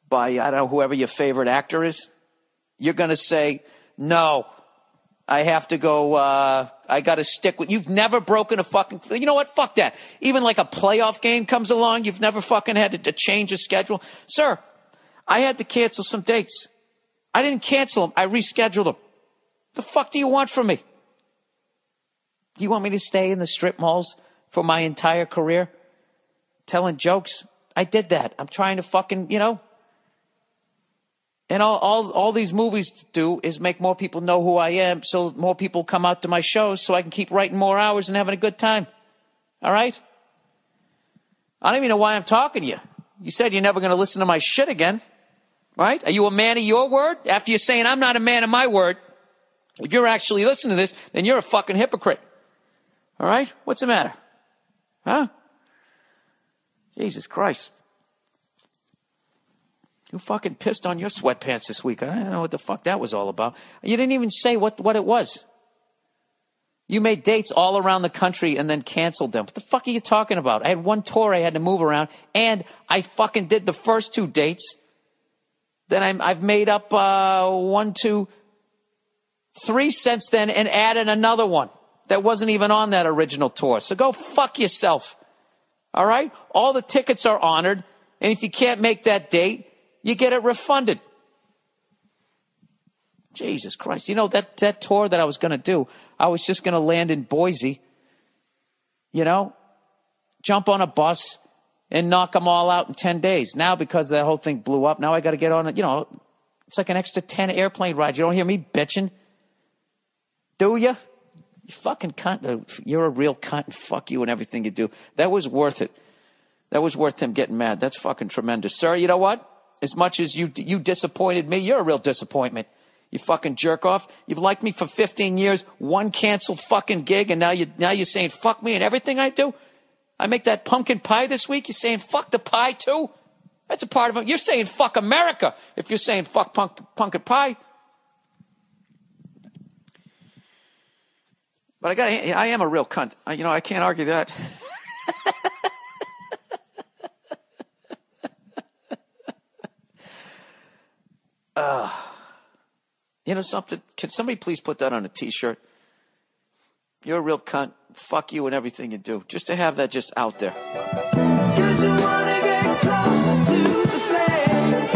by, I don't know, whoever your favorite actor is? You're going to say, no, I have to go, I got to stick with, you've never broken a fucking, you know what? Fuck that. Even like a playoff game comes along, you've never fucking had to change a schedule. Sir, I had to cancel some dates. I didn't cancel them. I rescheduled them. The fuck do you want from me? Do you want me to stay in the strip malls for my entire career? Telling jokes? I did that. I'm trying to fucking, you know. And all these movies do is make more people know who I am, so more people come out to my shows so I can keep writing more hours and having a good time. All right? I don't even know why I'm talking to you. You said you're never going to listen to my shit again. Right? Are you a man of your word? After you're saying I'm not a man of my word, if you're actually listening to this, then you're a fucking hypocrite. All right? What's the matter? Huh? Jesus Christ. You fucking pissed on your sweatpants this week. I don't know what the fuck that was all about. You didn't even say what it was. You made dates all around the country and then canceled them. What the fuck are you talking about? I had one tour I had to move around, and I fucking did the first 2 dates. Then I've made up 1, 2, 3 since then and added another one that wasn't even on that original tour. So go fuck yourself. All right? All the tickets are honored, and if you can't make that date, you get it refunded. Jesus Christ. You know, that tour that I was going to do, I was just going to land in Boise, you know, jump on a bus and knock them all out in 10 days. Now, because that whole thing blew up, now I got to get on it. You know, it's like an extra 10 airplane rides. You don't hear me bitching? Do you? You fucking cunt. You're a real cunt, and fuck you and everything you do. That was worth it. That was worth him getting mad. That's fucking tremendous. Sir, you know what? As much as you disappointed me, you're a real disappointment. You fucking jerk off. You've liked me for 15 years, one canceled fucking gig, and now you're saying fuck me and everything I do? I make that pumpkin pie this week. You're saying fuck the pie too? That's a part of it. You're saying fuck America if you're saying fuck pumpkin pie. But I am a real cunt. I can't argue that. You know something? Can somebody please put that on a t-shirt? You're a real cunt. Fuck you and everything you do. Just to have that just out there. 'Cause you wanna get closer to the flame.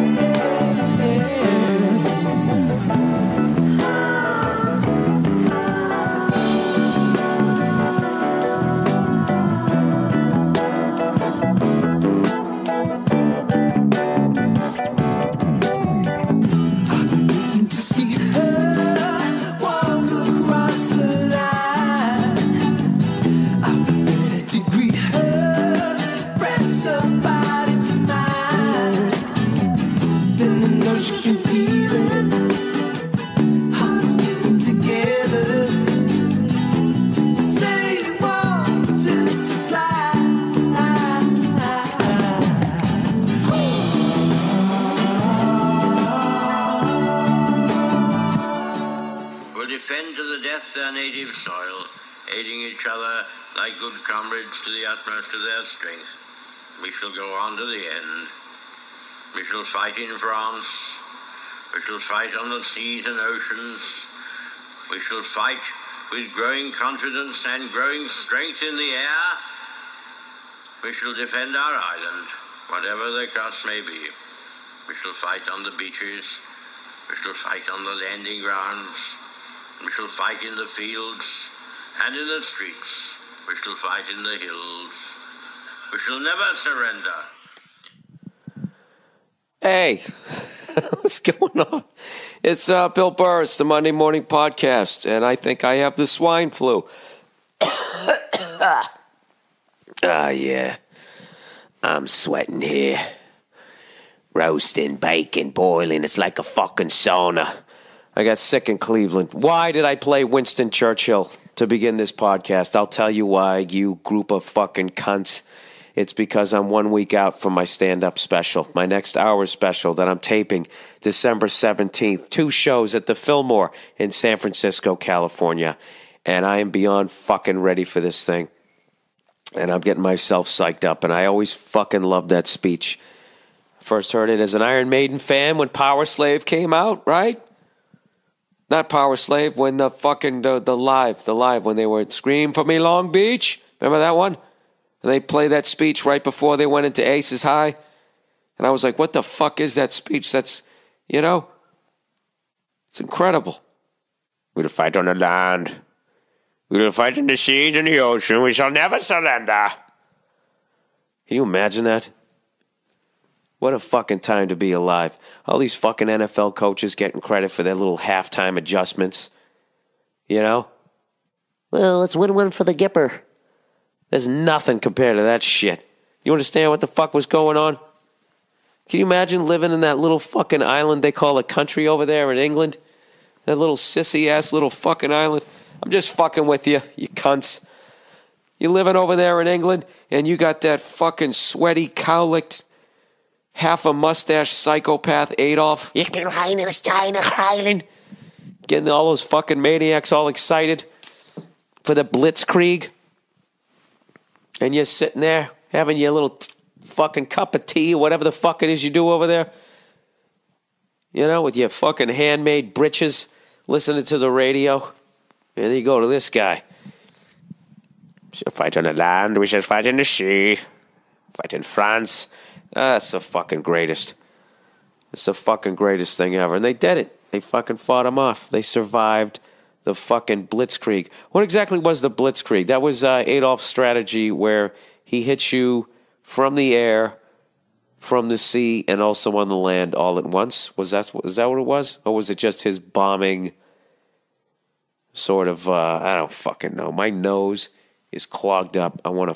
their native soil, aiding each other like good comrades to the utmost of their strength. We shall go on to the end. We shall fight in France. We shall fight on the seas and oceans. We shall fight with growing confidence and growing strength in the air. We shall defend our island, whatever the cost may be. We shall fight on the beaches. We shall fight on the landing grounds. We shall fight in the fields and in the streets. We shall fight in the hills. We shall never surrender. Hey, what's going on? It's Bill Burr. It's the Monday Morning Podcast, and I think I have the swine flu. Yeah. I'm sweating here. Roasting, baking, boiling. It's like a fucking sauna. I got sick in Cleveland. Why did I play Winston Churchill to begin this podcast? I'll tell you why, you group of fucking cunts. It's because I'm 1 week out from my stand-up special, my next hour special that I'm taping December 17th. 2 shows at the Fillmore in San Francisco, California. And I am beyond fucking ready for this thing. And I'm getting myself psyched up. And I always fucking loved that speech. First heard it as an Iron Maiden fan when Power Slave came out, right? Not Power Slave, when the fucking, the live, when they were Scream for Me Long Beach. Remember that one? And they played that speech right before they went into Aces High. And I was like, what the fuck is that speech? That's, it's incredible. We'll fight on the land. We'll fight in the seas and the ocean. We shall never surrender. Can you imagine that? What a fucking time to be alive. All these fucking NFL coaches getting credit for their little halftime adjustments. Well, it's win-win for the Gipper. There's nothing compared to that shit. You understand what the fuck was going on? Can you imagine living in that little fucking island they call a country over there in England? That little sissy-ass little fucking island. I'm just fucking with you, you cunts. You're living over there in England, and you got that fucking sweaty, cow-licked, half a mustache psychopath Adolf. Ich bin rein in Steiner Island. Getting all those fucking maniacs all excited for the Blitzkrieg. And you're sitting there having your little fucking cup of tea or whatever the fuck it is you do over there. With your fucking handmade britches, listening to the radio. And then you go to this guy. We shall fight on the land, we shall fight in the sea. Fight in France. That's the fucking greatest. It's the fucking greatest thing ever. And they did it. They fucking fought him off. They survived the fucking Blitzkrieg. What exactly was the Blitzkrieg? That was Adolf's strategy where he hits you from the air, from the sea, and also on the land all at once. Is that what it was? Or was it just his bombing sort of, I don't fucking know. My nose is clogged up. I want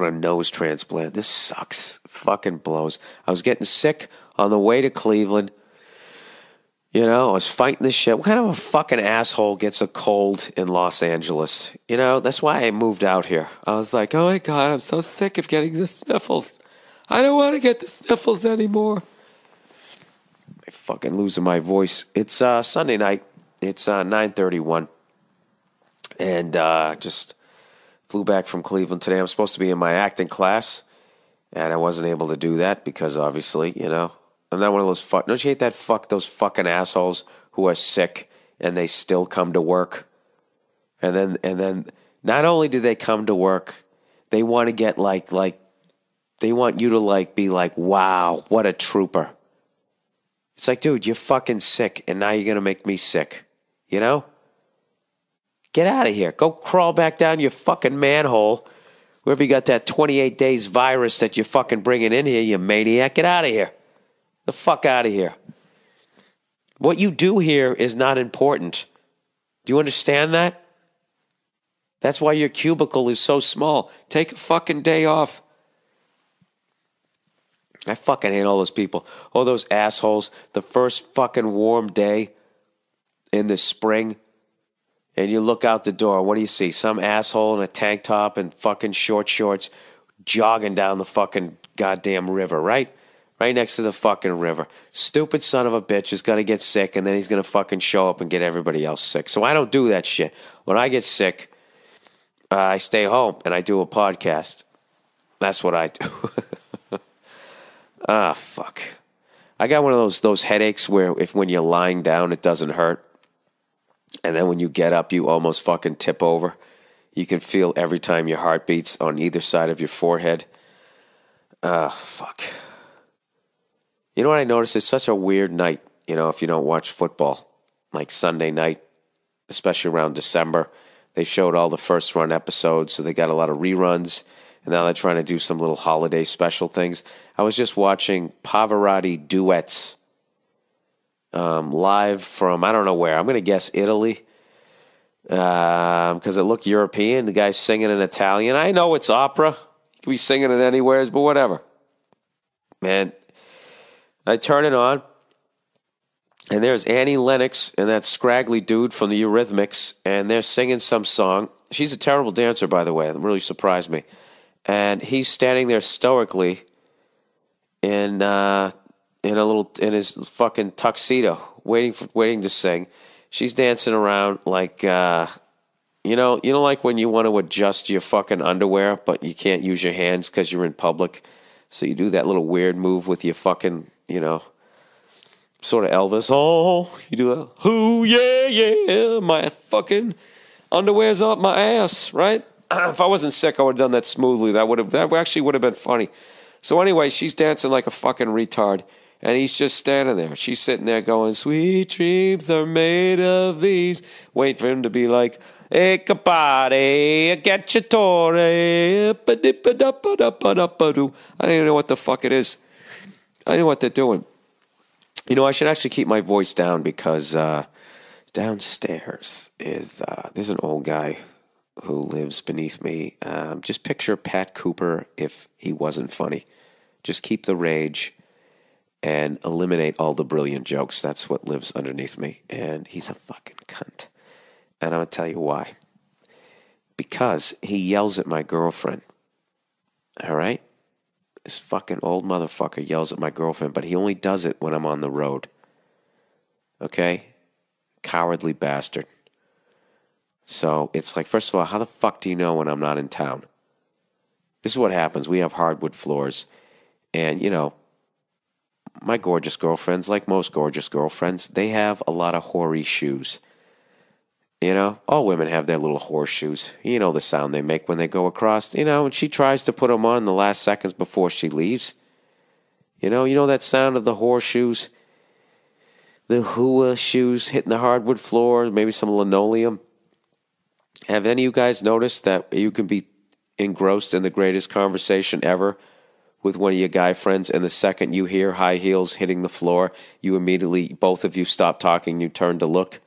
a nose transplant. This sucks. Fucking blows. I was getting sick on the way to Cleveland. I was fighting this shit. What kind of a fucking asshole gets a cold in Los Angeles? That's why I moved out here. I was like, oh my God, I'm so sick of getting the sniffles. I don't want to get the sniffles anymore. I'm fucking losing my voice. It's Sunday night. It's 9:31. And just flew back from Cleveland today. I'm supposed to be in my acting class. And I wasn't able to do that because obviously, I'm not one of those don't you hate those fucking assholes who are sick and they still come to work? And then not only do they come to work, they want to get like they want you to be like, wow, what a trooper. It's like, dude, you're fucking sick and now you're going to make me sick. Get out of here. Go crawl back down your fucking manhole wherever you got that 28 days virus that you're fucking bringing in here, you maniac. Get out of here. The fuck out of here. What you do here is not important. Do you understand that? That's why your cubicle is so small. Take a fucking day off. I fucking hate all those people. All those assholes. The first fucking warm day in the spring, and you look out the door. What do you see? Some asshole in a tank top and fucking short shorts jogging down the fucking goddamn river, right? right next to the fucking river. Stupid son of a bitch is going to get sick, and then he's going to fucking show up and get everybody else sick. So I don't do that shit. When I get sick, I stay home and I do a podcast. That's what I do. Fuck. I got one of those headaches where when you're lying down, it doesn't hurt. And then when you get up, you almost fucking tip over. You can feel every time your heart beats on either side of your forehead. Fuck. You know what I noticed? It's such a weird night, if you don't watch football. Like Sunday night, especially around December. They showed all the first run episodes, so they got a lot of reruns. And now they're trying to do some little holiday special things. I was just watching Pavarotti duets live from, I don't know where. I'm going to guess Italy. Because it looked European. The guy's singing in Italian. I know it's opera. You could be singing it anywhere, but whatever. Man, I turn it on, and there's Annie Lennox and that scraggly dude from the Eurythmics, and they're singing some song. She's a terrible dancer, by the way. It really surprised me. And he's standing there stoically in his fucking tuxedo, waiting to sing. She's dancing around like, like when you want to adjust your fucking underwear, but you can't use your hands because you're in public. So you do that little weird move with your fucking, sort of Elvis. Oh, you do that. Oh, yeah, my fucking underwear's up my ass, right? If I wasn't sick, I would have done that smoothly. That actually would have been funny. So anyway, she's dancing like a fucking retard. And he's just standing there. She's sitting there going, sweet dreams are made of these. Wait for him to be like, hey, capare, get your tore. I don't even know what the fuck it is. I don't know what they're doing. I should actually keep my voice down because downstairs there's an old guy who lives beneath me. Just picture Pat Cooper if he wasn't funny. Just keep the rage and eliminate all the brilliant jokes. That's what lives underneath me. And he's a fucking cunt. And I'm going to tell you why. Because he yells at my girlfriend. All right? This fucking old motherfucker yells at my girlfriend, but he only does it when I'm on the road. Okay? Cowardly bastard. So it's like, first of all, how the fuck do you know when I'm not in town? This is what happens. We have hardwood floors. And, my gorgeous girlfriends, like most gorgeous girlfriends, they have a lot of hoary shoes. All women have their little horseshoes. You know the sound they make when they go across. And she tries to put them on the last seconds before she leaves. You know that sound of the horseshoes? The hua shoes hitting the hardwood floor, maybe some linoleum. Have any of you guys noticed that you can be engrossed in the greatest conversation ever with one of your guy friends, and the second you hear high heels hitting the floor, you immediately, both of you stop talking, you turn to look,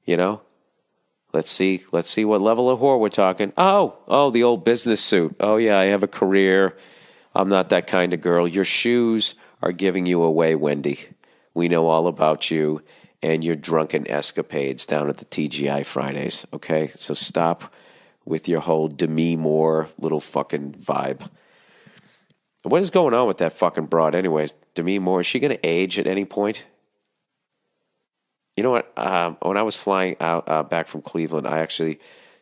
Let's see what level of whore we're talking. Oh, the old business suit. Oh, yeah, I have a career. I'm not that kind of girl. Your shoes are giving you away, Wendy. We know all about you and your drunken escapades down at the TGI Fridays, okay? So stop with your whole Demi Moore little fucking vibe. What is going on with that fucking broad anyways? Demi Moore, is she going to age at any point? You know what? When I was flying out back from Cleveland,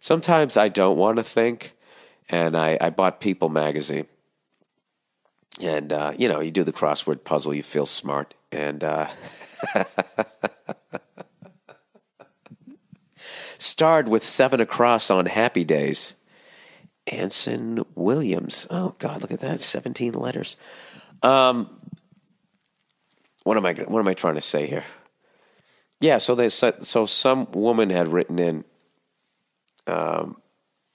sometimes I don't want to think, and I bought People magazine. And, you do the crossword puzzle, you feel smart. And starred with 7 across on Happy Days. Anson Williams. Oh God, look at that! 17 letters. What am I trying to say here? Yeah, so some woman had written in. I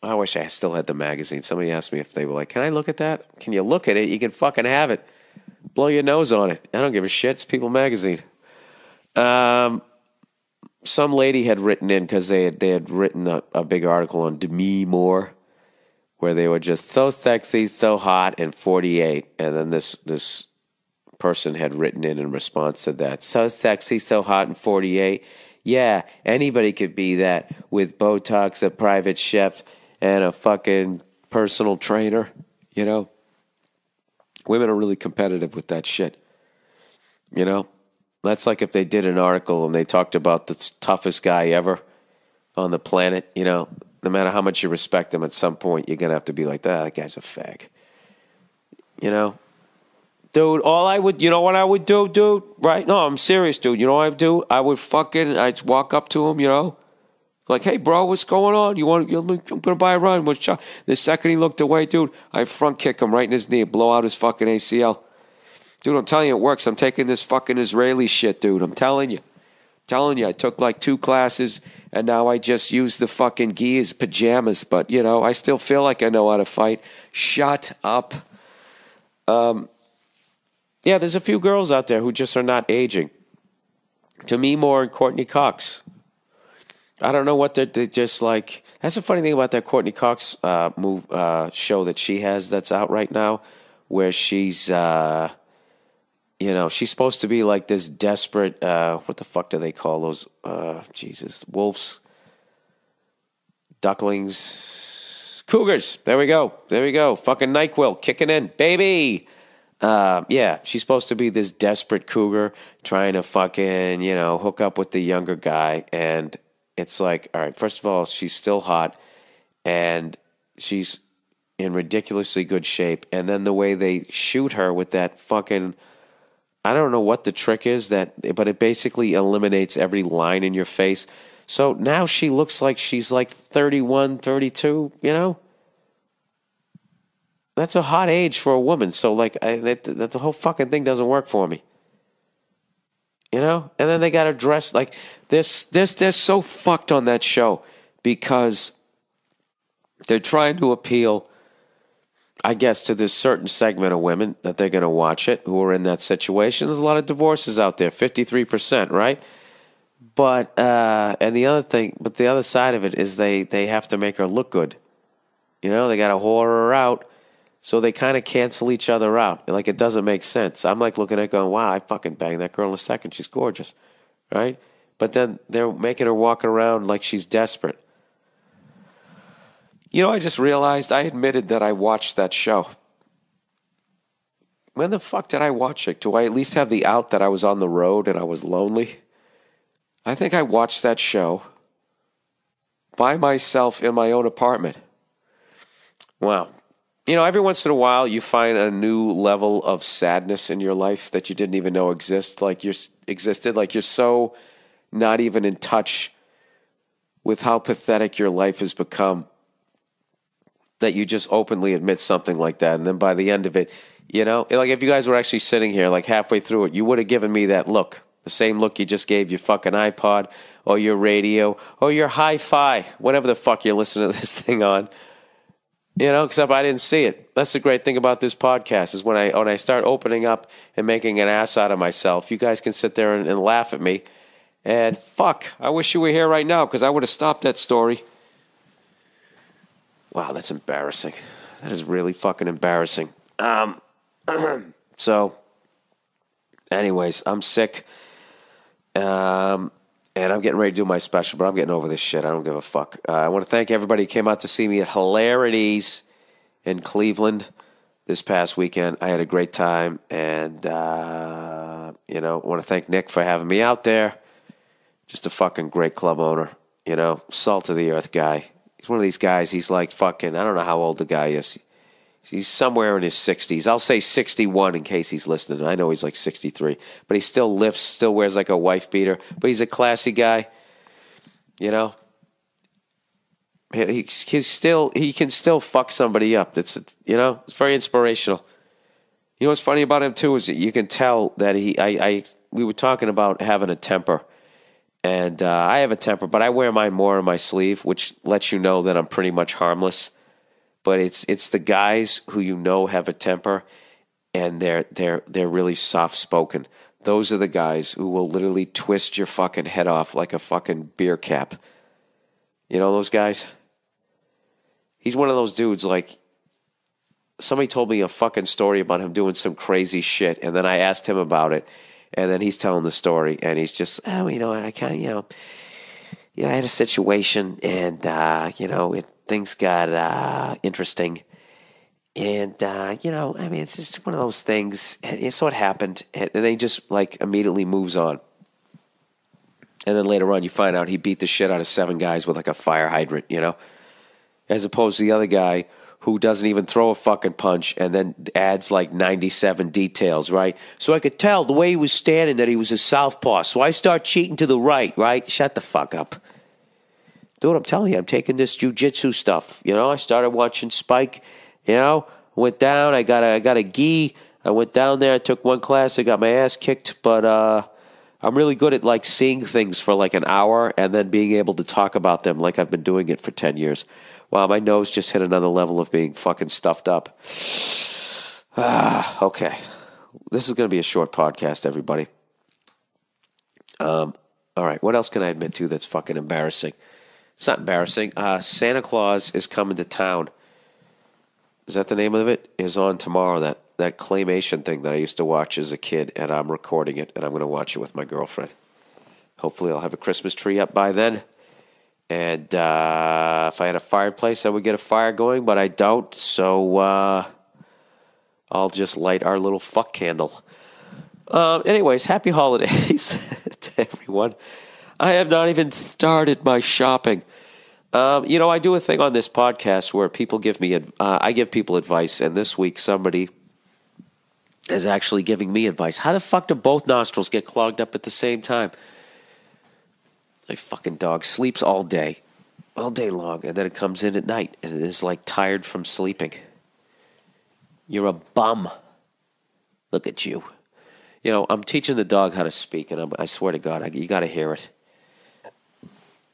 wish I still had the magazine. Somebody asked me if they were like, "Can I look at that?" Can you look at it? You can fucking have it. Blow your nose on it. I don't give a shit. It's People magazine. Some lady had written in because they had written a big article on Demi Moore, where they were just so sexy, so hot, and 48. And then this person had written in response to that. So sexy, so hot, and 48. Yeah, anybody could be that with Botox, a private chef, and a fucking personal trainer, Women are really competitive with that shit. You know, that's like if they did an article and they talked about the toughest guy ever on the planet. You know, no matter how much you respect him, at some point you're gonna have to be like, that guy's a fag. You know, dude. You know what I would do, dude? Right? No, I'm serious, dude. You know what I'd do? I'd walk up to him, you know, like, hey, bro, what's going on? I'm gonna buy a run. The second he looked away, dude, I front kick him right in his knee, blow out his fucking ACL. Dude, I'm telling you, it works. I'm taking this fucking Israeli shit, dude. I'm telling you. I took like 2 classes, and now I just use the fucgi gi as pajamas. But, you know, I still feel like I know how to fight. Shut up. Yeah, there's a few girls out there who just are not aging. To me, more than Courtney Cox. I don't know what they're just like. That's the funny thing about that Courtney Cox show that she has that's out right now, where she's... you know, she's supposed to be like this desperate, what the fuck do they call those? Wolves, ducklings, cougars. There we go. Fucking NyQuil kicking in, baby. Yeah, she's supposed to be this desperate cougar trying to fucking, you know, hook up with the younger guy. And it's like, all right, first of all, she's still hot and she's in ridiculously good shape. And then the way they shoot her with that fucking... I don't know what the trick is, but it basically eliminates every line in your face. So now she looks like she's like 31, 32, you know? That's a hot age for a woman. So like the whole fucking thing doesn't work for me. You know? And then they got her dressed like this. They're so fucked on that show because they're trying to appeal, I guess, to this certain segment of women that they're going to watch it who are in that situation. There's a lot of divorces out there, 53%, right? But and the other side of it is they have to make her look good. You know, they got to whore her out, so they kind of cancel each other out. Like, it doesn't make sense. I'm like looking at it going, wow, I fucking banged that girl in a second. She's gorgeous, right? But then they're making her walk around like she's desperate. You know, I just realized I admitted that I watched that show. When the fuck did I watch it? Do I at least have the out that I was on the road and I was lonely? I think I watched that show by myself in my own apartment. Wow. You know, every once in a while you find a new level of sadness in your life that you didn't even know existed. Like you're so not even in touch with how pathetic your life has become, that you just openly admit something like that. And then by the end of it, you know, like if you guys were actually sitting here like halfway through it, you would have given me that look, the same look you just gave your fucking iPod or your radio or your hi-fi, whatever the fuck you're listening to this thing on. You know, except I didn't see it. That's the great thing about this podcast is when I start opening up and making an ass out of myself, you guys can sit there and laugh at me. And fuck, I wish you were here right now because I would have stopped that story. Wow, that's embarrassing. That is really fucking embarrassing. So, anyways, I'm sick. And I'm getting ready to do my special, but I'm getting over this shit. I don't give a fuck. I want to thank everybody who came out to see me at Hilarities in Cleveland this past weekend. I had a great time. And, you know, I want to thank Nick for having me out there. Just a fucking great club owner. You know, salt of the earth guy. He's one of these guys, he's like fucking, I don't know how old the guy is. He's somewhere in his 60s. I'll say 61 in case he's listening. I know he's like 63. But he still lifts, still wears like a wife beater. But he's a classy guy. You know? He can still fuck somebody up. It's, you know, it's very inspirational. You know what's funny about him too is that you can tell that we were talking about having a temper. And I have a temper, but I wear mine more on my sleeve, which lets you know that I'm pretty much harmless. But it's the guys who you know have a temper, and they're really soft spoken. Those are the guys who will literally twist your fucking head off like a fucking beer cap. You know those guys? He's one of those dudes. Like somebody told me a fucking story about him doing some crazy shit, and then I asked him about it. And then he's telling the story, and he's just, oh, you know, I kind of, I had a situation, and, things got interesting. And, I mean, it's just one of those things. It's what happened. And then he just, like, immediately moves on. And then later on, you find out he beat the shit out of 7 guys with, like, a fire hydrant, As opposed to the other guy who doesn't even throw a fucking punch and then adds, like, 97 details, right? So I could tell the way he was standing that he was a southpaw. So I start cheating to the right? Shut the fuck up. Dude, I'm telling you, I'm taking this jiu-jitsu stuff. I started watching Spike. Went down. I got a gi. I went down there. I took 1 class. I got my ass kicked, but I'm really good at like seeing things for like an hour and then being able to talk about them like I've been doing it for 10 years. Wow, my nose just hit another level of being fucking stuffed up. Okay, this is going to be a short podcast, everybody. All right, what else can I admit to that's fucking embarrassing? It's not embarrassing. Santa Claus is coming to town. Is that the name of it? Is on tomorrow, that claymation thing that I used to watch as a kid, and I'm recording it, and I'm going to watch it with my girlfriend. Hopefully I'll have a Christmas tree up by then. And if I had a fireplace, I would get a fire going, but I don't, so I'll just light our little fuck candle. Anyways, happy holidays to everyone. I have not even started my shopping. I do a thing on this podcast where people give me, I give people advice, and this week somebody is actually giving me advice. How the fuck do both nostrils get clogged up at the same time? My fucking dog sleeps all day long, and then it comes in at night, and it is like tired from sleeping. You're a bum. Look at you. I'm teaching the dog how to speak, and I swear to God, you got to hear it.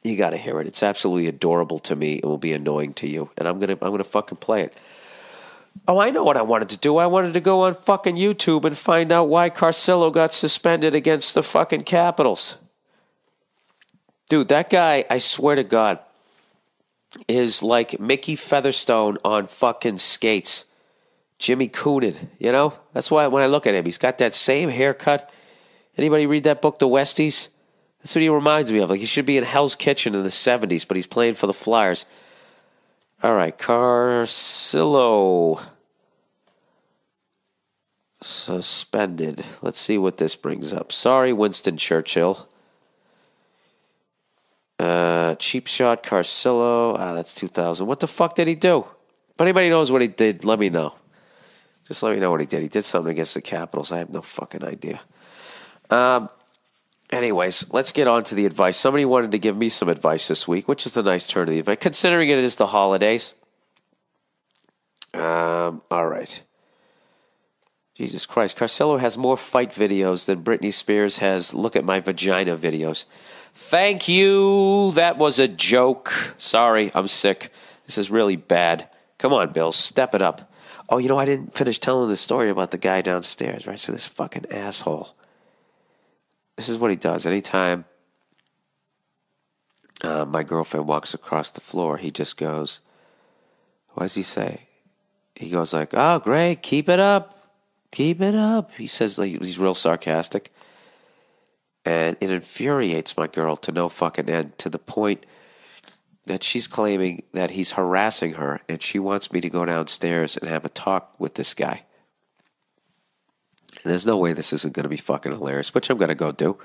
You got to hear it. It's absolutely adorable to me. It will be annoying to you. And I'm gonna fucking play it. Oh, I know what I wanted to do. I wanted to go on fucking YouTube and find out why Carcillo got suspended against the fucking Capitals. Dude, that guy, I swear to God, is like Mickey Featherstone on fucking skates. Jimmy Coonan, That's why when I look at him, he's got that same haircut. Anybody read that book, The Westies? That's what he reminds me of. Like he should be in Hell's Kitchen in the 70s, but he's playing for the Flyers. All right, Carcillo suspended. Let's see what this brings up. Sorry, Winston Churchill. Cheap shot, Carcillo. That's 2000. What the fuck did he do? If anybody knows what he did, let me know. Just let me know what he did. He did something against the Capitals. I have no fucking idea. Anyways, let's get on to the advice. Somebody wanted to give me some advice this week, which is the nice turn of the advice, considering it is the holidays. All right. Jesus Christ. Carcillo has more fight videos than Britney Spears has look at my vagina videos. Thank you. That was a joke. Sorry, I'm sick. This is really bad. Come on, Bill. Step it up. Oh, I didn't finish telling the story about the guy downstairs, right? So this fucking asshole. This is what he does. Anytime my girlfriend walks across the floor, he just goes, what does he say? He goes like, oh, great, keep it up. Keep it up. He says, like, he's real sarcastic. And it infuriates my girl to no fucking end, to the point that she's claiming that he's harassing her, and she wants me to go downstairs and have a talk with this guy. And there's no way this isn't going to be fucking hilarious, which I'm going to go do,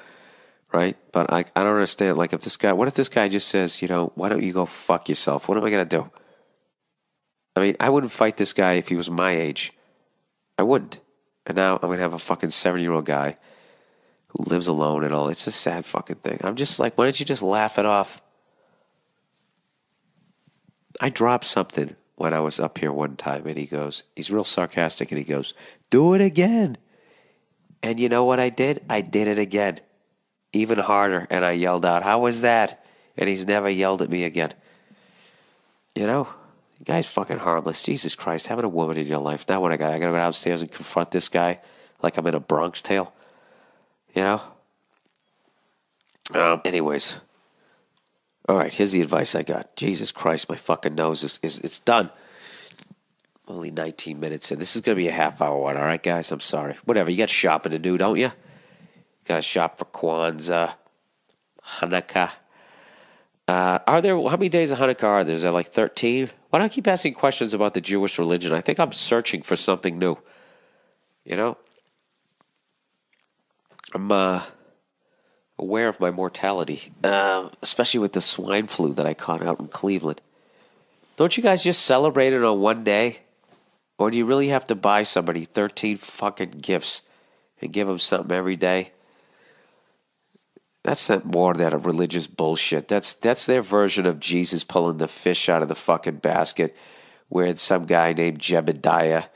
right? But I don't understand, like, what if this guy just says, why don't you go fuck yourself? What am I going to do? I mean, I wouldn't fight this guy if he was my age. I wouldn't. And now I'm going to have a fucking 70-year-old guy who lives alone and all. It's a sad fucking thing. I'm just like, why don't you just laugh it off? I dropped something when I was up here one time, and he's real sarcastic, and he goes, do it again. And you know what I did? I did it again. Even harder. And I yelled out, how was that? And he's never yelled at me again. The guy's fucking harmless. Jesus Christ, having a woman in your life. Now what I got to go downstairs and confront this guy like I'm in a Bronx Tale. Anyways. All right, here's the advice I got. Jesus Christ, my fucking nose is it's done. Only 19 minutes in. This is going to be a half-hour one, all right, guys? I'm sorry. Whatever, you got shopping to do, don't you? Got to shop for Kwanzaa, Hanukkah. How many days of Hanukkah are there? Is there like 13? Why do I keep asking questions about the Jewish religion? I think I'm searching for something new. You know? I'm aware of my mortality, especially with the swine flu that I caught out in Cleveland. Don't you guys just celebrate it on one day? Or do you really have to buy somebody 13 fucking gifts and give them something every day? That's not more than a religious bullshit. That's their version of Jesus pulling the fish out of the fucking basket, where some guy named Jebediah,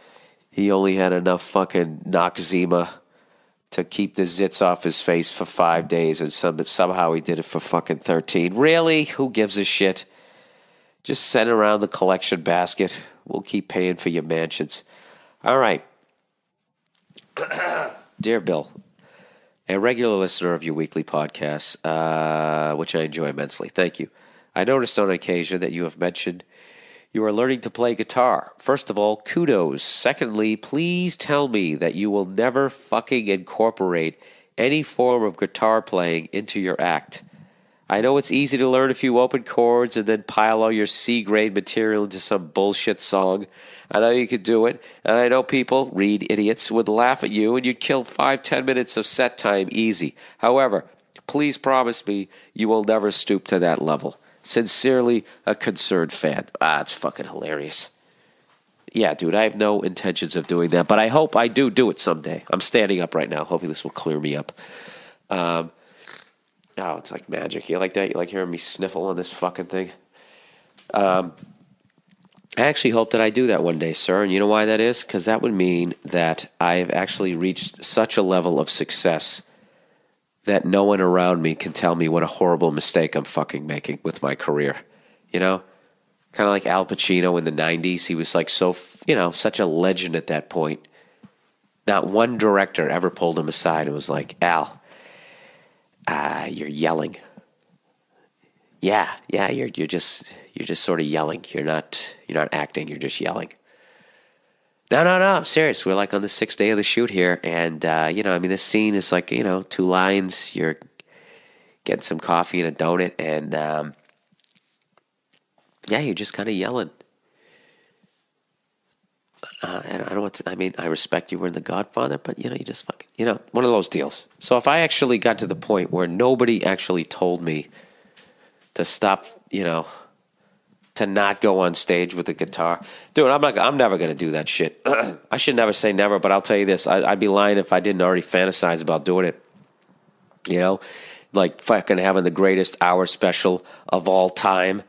he only had enough fucking Noxzema to keep the zits off his face for 5 days, and somehow he did it for fucking 13. Really? Who gives a shit? Just send around the collection basket. We'll keep paying for your mansions. All right. Dear Bill, a regular listener of your weekly podcasts, which I enjoy immensely. Thank you. I noticed on occasion that you have mentioned you are learning to play guitar. First of all, kudos. Secondly, please tell me that you will never fucking incorporate any form of guitar playing into your act. I know it's easy to learn a few open chords and then pile all your C-grade material into some bullshit song. I know you could do it, and I know people, read idiots, would laugh at you and you'd kill 5-10 minutes of set time easy. However, please promise me you will never stoop to that level. Sincerely, a concerned fan. It's fucking hilarious. Yeah, dude, I have no intentions of doing that, but I hope I do it someday. I'm standing up right now, hoping this will clear me up. Oh, it's like magic. You like that? You like hearing me sniffle on this fucking thing? I actually hope that I do that one day, sir. And you know why that is? Because that would mean that I have actually reached such a level of success that no one around me can tell me what a horrible mistake I'm fucking making with my career. You know? Kind of like Al Pacino in the 90s. He was like such a legend at that point. Not one director ever pulled him aside and was like, Al, you're yelling. Yeah, you're just sort of yelling. You're not acting, you're just yelling. No, I'm serious. We're like on the 6th day of the shoot here, and this scene is like, 2 lines, you're getting some coffee and a donut, and you're just kind of yelling. And I don't want to, I respect you were in The Godfather, but you just fucking, one of those deals. So if I actually got to the point where nobody actually told me to stop, to not go on stage with a guitar, dude, I'm never going to do that shit. I should never say never, but I'll tell you this, I'd be lying if I didn't already fantasize about doing it. Like fucking having the greatest hour special of all time.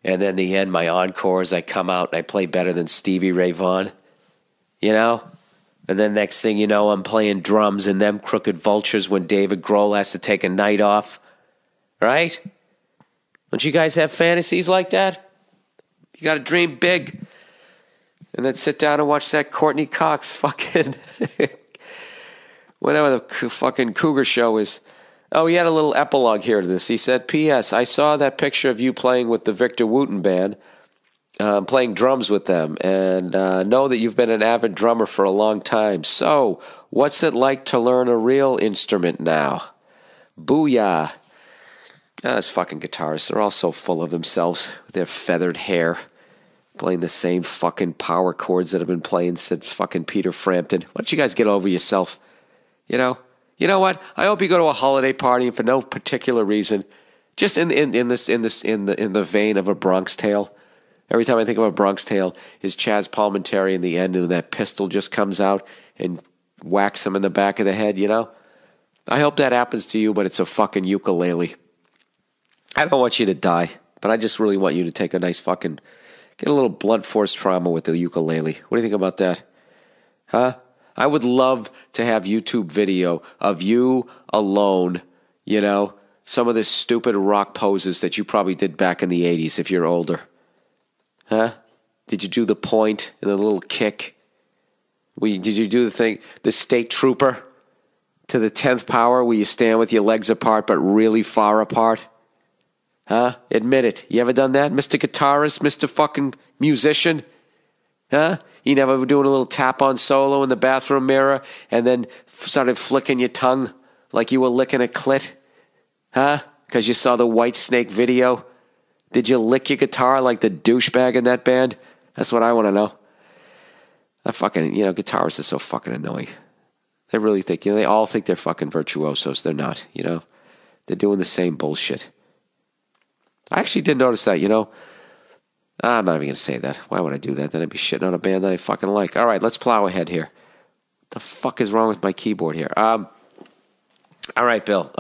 And then the end, my encores, I come out and I play better than Stevie Ray Vaughan. And then next thing you know, I'm playing drums in Them Crooked Vultures when David Grohl has to take a night off. Right? Don't you guys have fantasies like that? You got to dream big. And then sit down and watch that Courtney Cox fucking... whatever the fucking Cougar show is. Oh, he had a little epilogue here to this. He said, P.S. I saw that picture of you playing with the Victor Wooten Band, playing drums with them, and know that you've been an avid drummer for a long time. So, what's it like to learn a real instrument now? Booyah. Those fucking guitarists, they're all so full of themselves with their feathered hair, playing the same fucking power chords that have been playing since fucking Peter Frampton. Why don't you guys get over yourself? You know what? I hope you go to a holiday party and for no particular reason, just in the vein of A Bronx Tale. Every time I think of A Bronx Tale, is Chaz Palminteri in the end, and that pistol just comes out and whacks him in the back of the head. I hope that happens to you, but it's a fucking ukulele. I don't want you to die, but I just really want you to take a nice fucking get a little blunt force trauma with the ukulele. What do you think about that? Huh? I would love to have YouTube video of you alone, some of the stupid rock poses that you probably did back in the 80s if you're older. Huh? Did you do the point and the little kick? Did you do the thing, the state trooper to the 10th power where you stand with your legs apart but really far apart? Huh? Admit it. You ever done that, Mr. Guitarist, Mr. fucking musician? Huh? You never doing a little tap-on solo in the bathroom mirror and then started flicking your tongue like you were licking a clit? Huh? Because you saw the White Snake video Did you lick your guitar like the douchebag in that band? That's what I want to know. That fucking, guitarists are so fucking annoying. They really think, they all think they're fucking virtuosos. They're not, They're doing the same bullshit. I actually did notice that, I'm not even going to say that. Why would I do that? Then I'd be shitting on a band that I fucking like. All right, let's plow ahead here. What the fuck is wrong with my keyboard here? All right, Bill.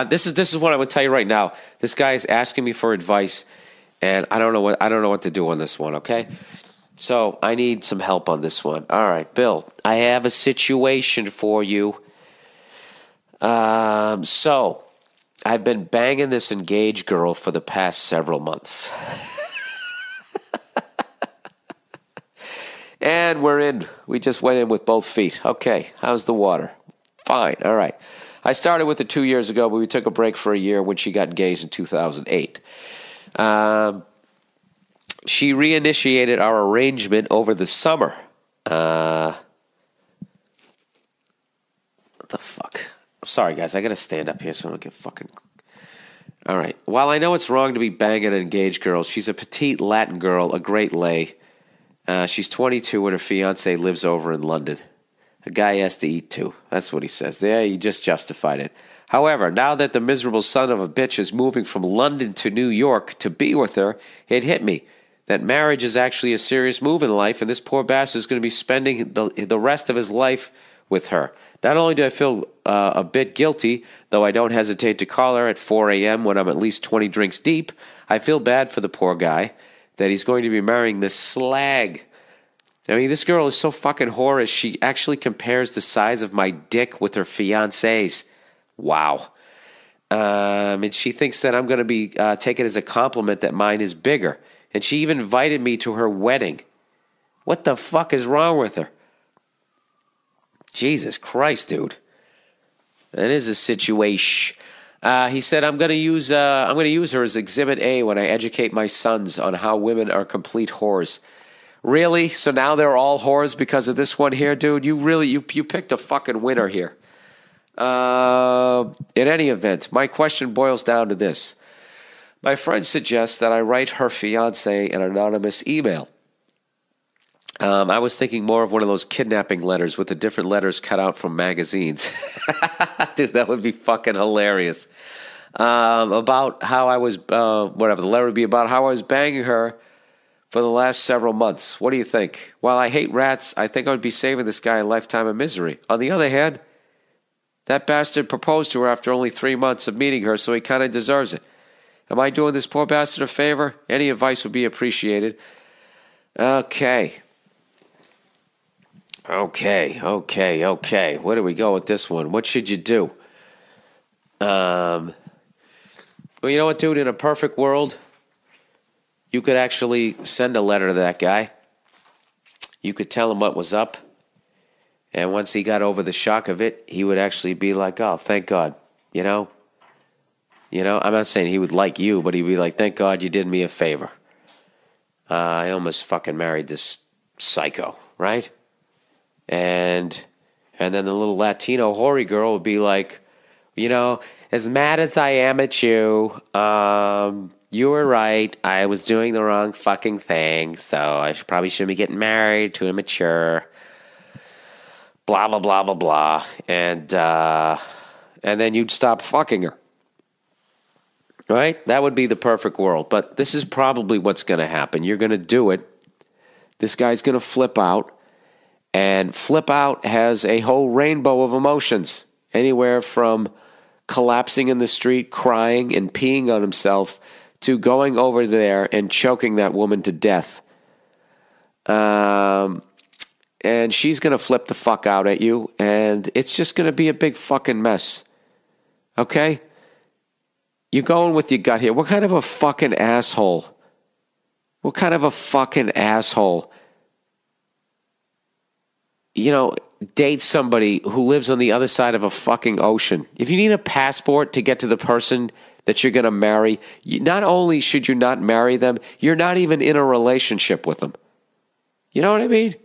This is what I would tell you right now. This guy is asking me for advice, and I don't know what to do on this one. Okay, so I need some help on this one. All right, Bill. I have a situation for you. So I've been banging this engaged girl for the past several months. And we're in. We just went in with both feet. Okay, how's the water? Fine, all right. I started with it 2 years ago, but we took a break for a year when she got engaged in 2008. She reinitiated our arrangement over the summer. What the fuck? I'm sorry, guys. I got to stand up here so I don't get fucking... All right. While I know it's wrong to be banging an engaged girl, she's a petite Latin girl, a great lay. She's 22 and her fiancé lives over in London. A guy has to eat too. That's what he says. There, he just justified it. However, now that the miserable son of a bitch is moving from London to New York to be with her, it hit me that marriage is actually a serious move in life, and this poor bastard is going to be spending the rest of his life with her. Not only do I feel a bit guilty, though I don't hesitate to call her at 4 a.m. when I'm at least 20 drinks deep, I feel bad for the poor guy that he's going to be marrying this slag. I mean, this girl is so fucking whorish, she actually compares the size of my dick with her fiancé's. Wow. And she thinks that I'm going to be taken as a compliment that mine is bigger. And she even invited me to her wedding. What the fuck is wrong with her? Jesus Christ, dude. That is a situation. He said, I'm going to use her as Exhibit A when I educate my sons on how women are complete whores. Really? So now they're all whores because of this one here, dude? You picked a fucking winner here. In any event, my question boils down to this. My friend suggests that I write her fiancé an anonymous email. I was thinking more of one of those kidnapping letters with the different letters cut out from magazines. Dude, that would be fucking hilarious. About how I was, whatever, the letter would be about how I was banging her for the last several months. What do you think? While I hate rats, I think I would be saving this guy a lifetime of misery. On the other hand, that bastard proposed to her after only 3 months of meeting her, so he kind of deserves it. Am I doing this poor bastard a favor? Any advice would be appreciated. Okay. Where do we go with this one? What should you do? Well, you know what, dude? In a perfect world, you could actually send a letter to that guy. You could tell him what was up. And once he got over the shock of it, he would actually be like, oh, thank God. You know, I'm not saying he would like you, but he'd be like, thank God you did me a favor. I almost fucking married this psycho, right? And then the little Latino hoary girl would be like, as mad as I am at you, you were right. I was doing the wrong fucking thing, so I probably shouldn't be getting married to a mature, blah, blah, blah, blah, blah. And then you'd stop fucking her. Right? That would be the perfect world. But this is probably what's going to happen. You're going to do it. This guy's going to flip out. And flip out has a whole rainbow of emotions. Anywhere from collapsing in the street, crying, and peeing on himself to going over there and choking that woman to death. And she's going to flip the fuck out at you. And it's just going to be a big fucking mess. Okay? You're going with your gut here. What kind of a fucking asshole? What kind of a fucking asshole? Date somebody who lives on the other side of a fucking ocean. If you need a passport to get to the person that you're going to marry, not only should you not marry them, you're not even in a relationship with them. You know what I mean?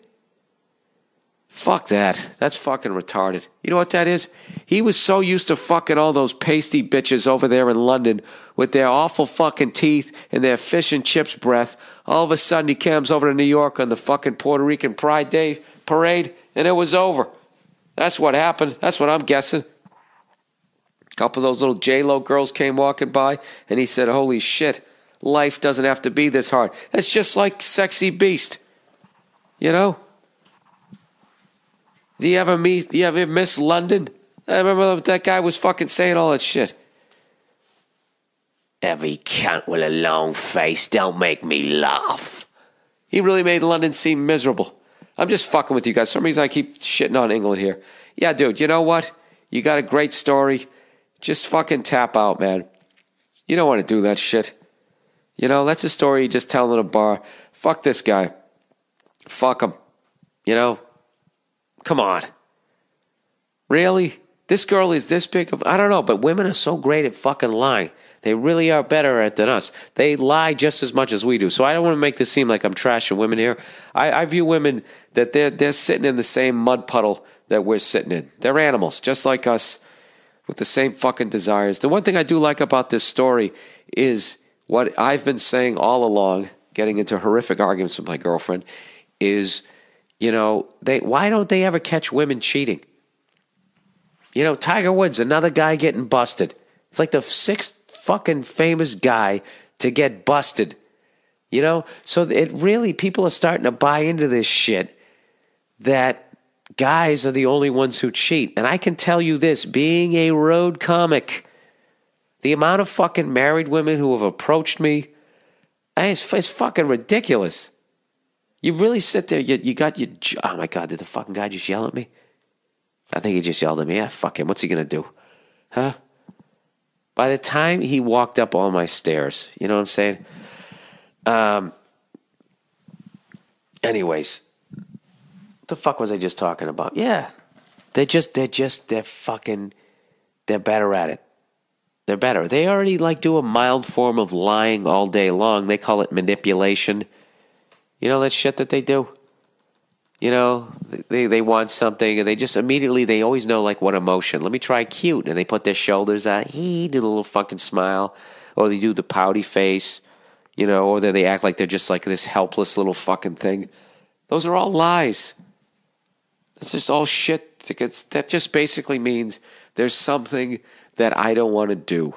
Fuck that. That's fucking retarded. You know what that is? He was so used to fucking all those pasty bitches over there in London with their awful fucking teeth and their fish and chips breath. All of a sudden he comes over to New York on the fucking Puerto Rican Pride Day parade and it was over. That's what happened. That's what I'm guessing. A couple of those little J-Lo girls came walking by and he said, holy shit, life doesn't have to be this hard. That's just like Sexy Beast. You know? Do you ever miss London? I remember that guy was fucking saying all that shit. Every cunt with a long face don't make me laugh. He really made London seem miserable. I'm just fucking with you guys. For some reason I keep shitting on England here. Yeah, dude, you know what? You got a great story. Just fucking tap out, man. You don't want to do that shit. You know, that's a story you just tell in a bar. Fuck this guy. Fuck him. You know? Come on. Really? This girl is this big of... I don't know, but women are so great at fucking lying. They really are better at it than us. They lie just as much as we do. So I don't want to make this seem like I'm trashing women here. I view women that they're sitting in the same mud puddle that we're sitting in. They're animals, just like us, with the same fucking desires. The one thing I do like about this story is what I've been saying all along, getting into horrific arguments with my girlfriend, is... You know, why don't they ever catch women cheating? You know, Tiger Woods, another guy getting busted. It's like the sixth fucking famous guy to get busted. You know? So it really, people are starting to buy into this shit that guys are the only ones who cheat. And I can tell you this, being a road comic, the amount of fucking married women who have approached me, it's fucking ridiculous. You really sit there, you got your... Oh, my God, did the fucking guy just yell at me? I think he just yelled at me. Yeah, fuck him. What's he going to do? Huh? By the time he walked up all my stairs, you know what I'm saying? Anyways, what the fuck was I just talking about? Yeah. They're better at it. They're better. They already, do a mild form of lying all day long. They call it manipulation. You know that shit that they do? You know, they want something and they just immediately, they always know what emotion. Let me try cute. And they put their shoulders out. Do the little fucking smile. Or they do the pouty face. You know, or then they act like they're just like this helpless little fucking thing. Those are all lies. That's just all shit. That just basically means there's something that I don't want to do.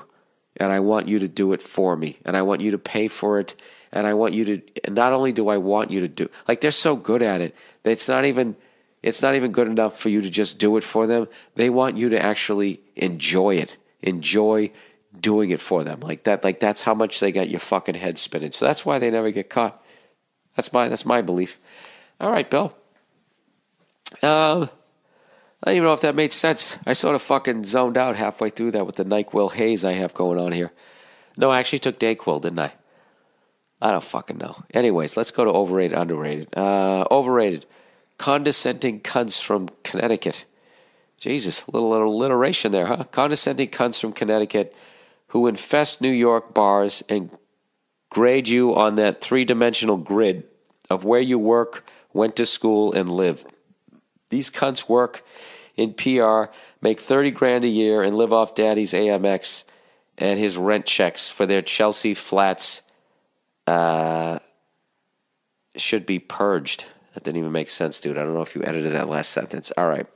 And I want you to do it for me. And I want you to pay for it. And I want you to, not only do I want you to do, they're so good at it, that it's not even good enough for you to just do it for them. They want you to actually enjoy it, enjoy doing it for them. That's how much they got your fucking head spinning. So that's why they never get caught. That's my belief. All right, Bill. I don't even know if that made sense. I sort of fucking zoned out halfway through that with the NyQuil haze I have going on here. No, I actually took Dayquil, didn't I? I don't fucking know. Anyways, let's go to overrated, underrated. Overrated. Condescending cunts from Connecticut. Jesus, a little alliteration there, huh? Condescending cunts from Connecticut who infest New York bars and grade you on that three-dimensional grid of where you work, went to school, and live. These cunts work in PR, make $30,000 a year, and live off daddy's Amex and his rent checks for their Chelsea flats. Should be purged. That didn't even make sense, dude. I don't know if you edited that last sentence. All right.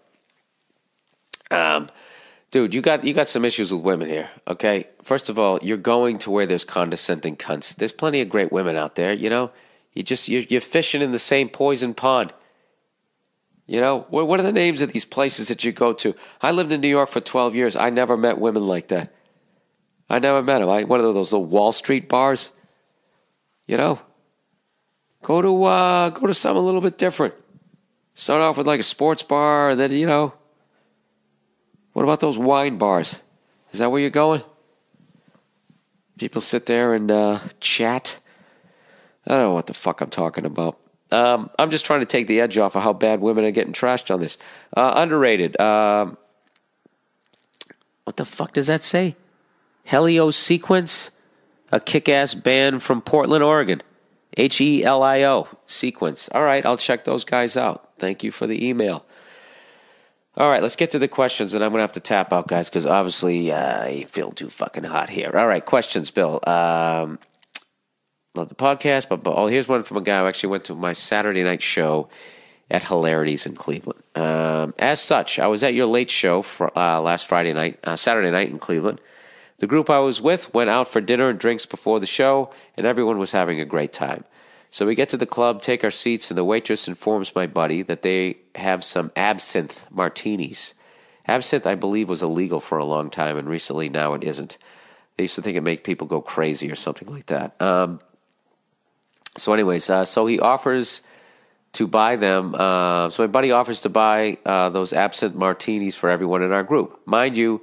Dude, you got some issues with women here, okay? First of all, you're going to where there's condescending cunts. There's plenty of great women out there, you know? You're fishing in the same poison pond. You know, what are the names of these places that you go to? I lived in New York for 12 years. I never met women like that. I never met them. One of those little Wall Street bars. You know, go to something a little bit different. Start off with a sports bar, and then, you know, what about those wine bars? Is that where you're going? People sit there and chat. I don't know what the fuck I'm talking about. I'm just trying to take the edge off of how bad women are getting trashed on this. Underrated. What the fuck does that say? Helio Sequence? A kick-ass band from Portland, Oregon. HELIO, Sequence. All right, I'll check those guys out. Thank you for the email. All right, let's get to the questions, and I'm going to have to tap out, guys, because obviously I feel too fucking hot here. All right, questions, Bill. Love the podcast, but here's one from a guy who actually went to my Saturday night show at Hilarities in Cleveland. As such, I was at your late show last Saturday night in Cleveland. The group I was with went out for dinner and drinks before the show, and everyone was having a great time. So we get to the club, take our seats, and the waitress informs my buddy that they have some absinthe martinis. Absinthe, I believe, was illegal for a long time, and recently now it isn't. They used to think it made people go crazy or something like that. So he offers to buy them. So my buddy offers to buy those absinthe martinis for everyone in our group. Mind you,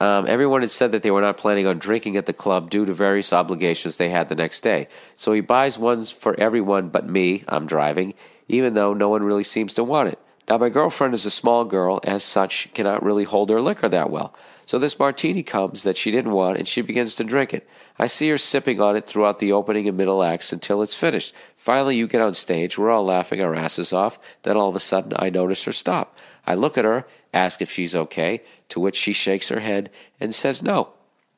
everyone had said that they were not planning on drinking at the club due to various obligations they had the next day. So he buys ones for everyone but me, I'm driving, even though no one really seems to want it. Now, my girlfriend is a small girl, as such, cannot really hold her liquor that well. So this martini comes that she didn't want, and she begins to drink it. I see her sipping on it throughout the opening and middle acts until it's finished. Finally, you get on stage. We're all laughing our asses off. Then all of a sudden, I notice her stop. I look at her, ask if she's okay, to which she shakes her head and says no.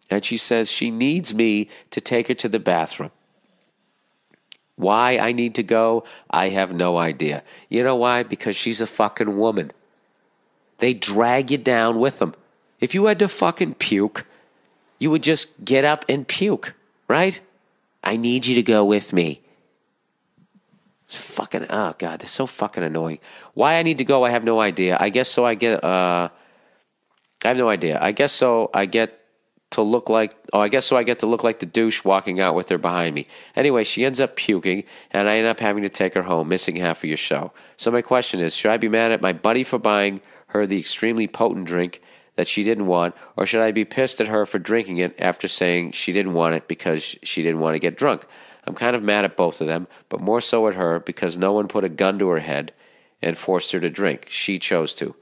And she says she needs me to take her to the bathroom. Why I need to go, I have no idea. You know why? Because she's a fucking woman. They drag you down with them. If you had to fucking puke, you would just get up and puke, right? I need you to go with me. It's fucking, oh God, they're so fucking annoying. Why I need to go, I have no idea. I guess so I have no idea. I guess so I get to look like the douche walking out with her behind me. Anyway, she ends up puking, and I end up having to take her home, missing half of your show. So my question is, should I be mad at my buddy for buying her the extremely potent drink that she didn't want, or should I be pissed at her for drinking it after saying she didn't want it because she didn't want to get drunk? I'm kind of mad at both of them, but more so at her because no one put a gun to her head and forced her to drink. She chose to.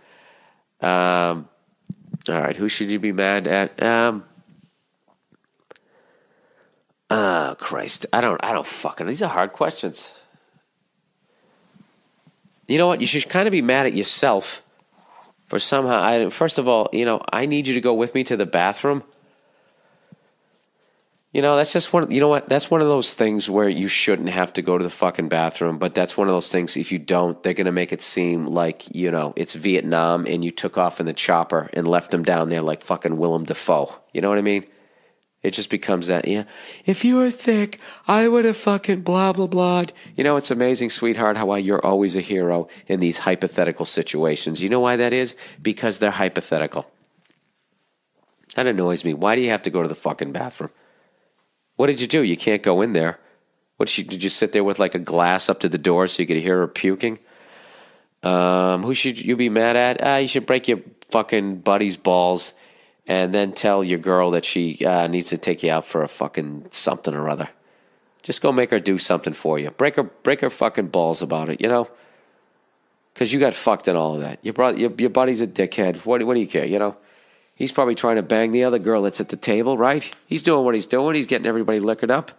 All right, who should you be mad at? Oh, Christ. I don't fucking... These are hard questions. You know what? You should kind of be mad at yourself for somehow... First of all, I need you to go with me to the bathroom. That's just one... You know what? That's one of those things where you shouldn't have to go to the fucking bathroom, but that's one of those things, if you don't, they're going to make it seem like, it's Vietnam and you took off in the chopper and left them down there like fucking Willem Dafoe. You know what I mean? It just becomes that, if you were thick, I would have fucking blah, blah, blah. It's amazing, sweetheart, how you're always a hero in these hypothetical situations. You know why that is? Because they're hypothetical. That annoys me. Why do you have to go to the fucking bathroom? What did you do? You can't go in there. Did you sit there with like a glass up to the door so you could hear her puking? Who should you be mad at? You should break your fucking buddy's balls and then tell your girl that she needs to take you out for a fucking something or other. Just go make her do something for you. Break her fucking balls about it, Because you got fucked in all of that. Your buddy's a dickhead. What do you care, He's probably trying to bang the other girl that's at the table, right? He's doing what he's doing. He's getting everybody liquored up.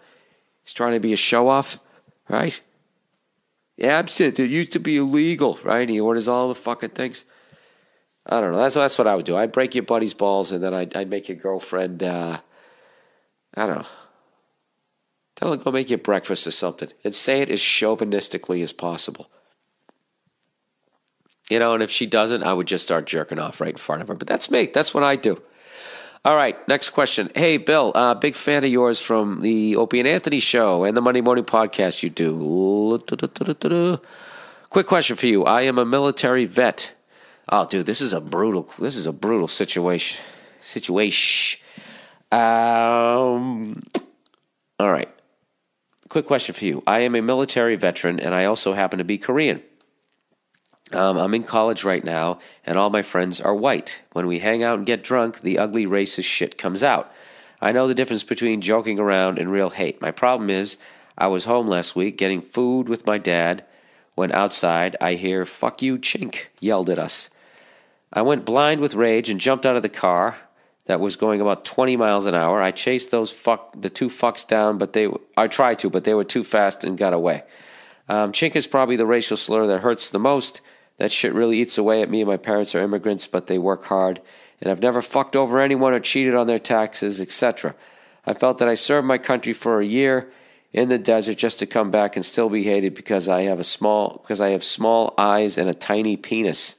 He's trying to be a show-off, right? Absinthe, it used to be illegal, right? He orders all the fucking things. I don't know. That's what I would do. I'd break your buddy's balls, and then I'd make your girlfriend, I don't know. Tell her to go make you breakfast or something. And say it as chauvinistically as possible. And if she doesn't, I would just start jerking off right in front of her. But that's me. That's what I do. All right, next question. Hey, Bill, big fan of yours from the Opie and Anthony show and the Monday Morning Podcast you do. Quick question for you. I am a military vet. Oh, dude, this is a brutal situation. All right. Quick question for you. I am a military veteran, and I also happen to be Korean. I'm in college right now, and all my friends are white. When we hang out and get drunk, the ugly racist shit comes out. I know the difference between joking around and real hate. My problem is, I was home last week getting food with my dad. When outside, I hear, "Fuck you, chink," yelled at us. I went blind with rage and jumped out of the car. that was going about 20 miles an hour. I chased the two fucks down, but I tried to, but they were too fast and got away. Chink is probably the racial slur that hurts the most. That shit really eats away at me. My parents are immigrants, but they work hard, and I've never fucked over anyone or cheated on their taxes, etc. I felt that I served my country for a year in the desert just to come back and still be hated because I have small eyes and a tiny penis.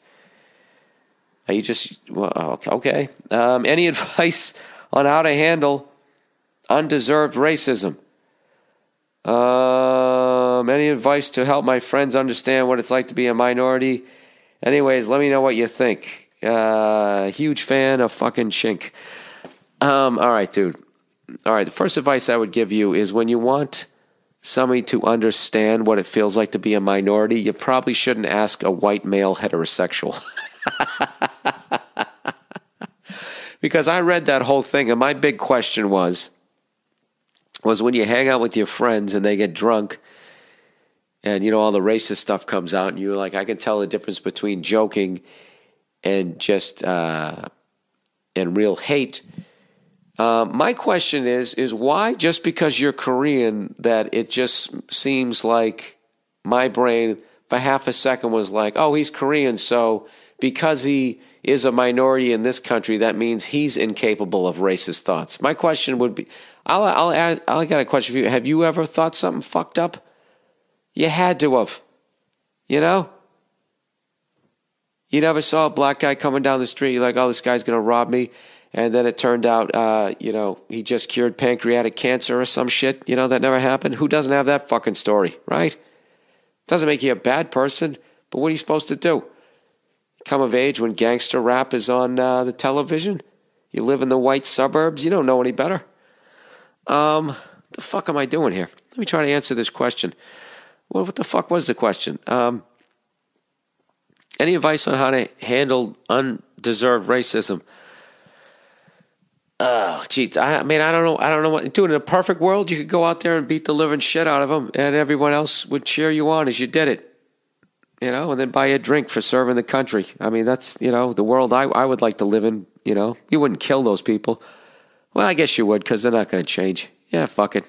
Are you just okay? Any advice on how to handle undeserved racism? Any advice to help my friends understand what it's like to be a minority? Anyways, let me know what you think. Huge fan of fucking Chink. All right, dude. All right, the first advice I would give you is when you want somebody to understand what it feels like to be a minority, you probably shouldn't ask a white male heterosexual. Because I read that whole thing, and my big question was when you hang out with your friends and they get drunk and, all the racist stuff comes out and you're like, I can tell the difference between joking and just and real hate. My question is why, just because you're Korean, that it just seems like my brain for half a second was like, oh, he's Korean, so because he is a minority in this country, that means he's incapable of racist thoughts. My question would be, I got a question for you. Have you ever thought something fucked up? You had to have. You never saw a black guy coming down the street, you're like, oh, this guy's going to rob me. And then it turned out, he just cured pancreatic cancer or some shit. That never happened. Who doesn't have that fucking story, right? Doesn't make you a bad person, but what are you supposed to do? Come of age when gangster rap is on the television? You live in the white suburbs? You don't know any better. The fuck am I doing here? Let me try to answer this question. Well, what the fuck was the question? Any advice on how to handle undeserved racism? Oh, geez. I don't know what. Dude, in a perfect world, you could go out there and beat the living shit out of them, and everyone else would cheer you on as you did it. And then buy you a drink for serving the country. I mean, that's, the world I would like to live in, You wouldn't kill those people. Well, I guess you would, because they're not going to change. Yeah, fuck it.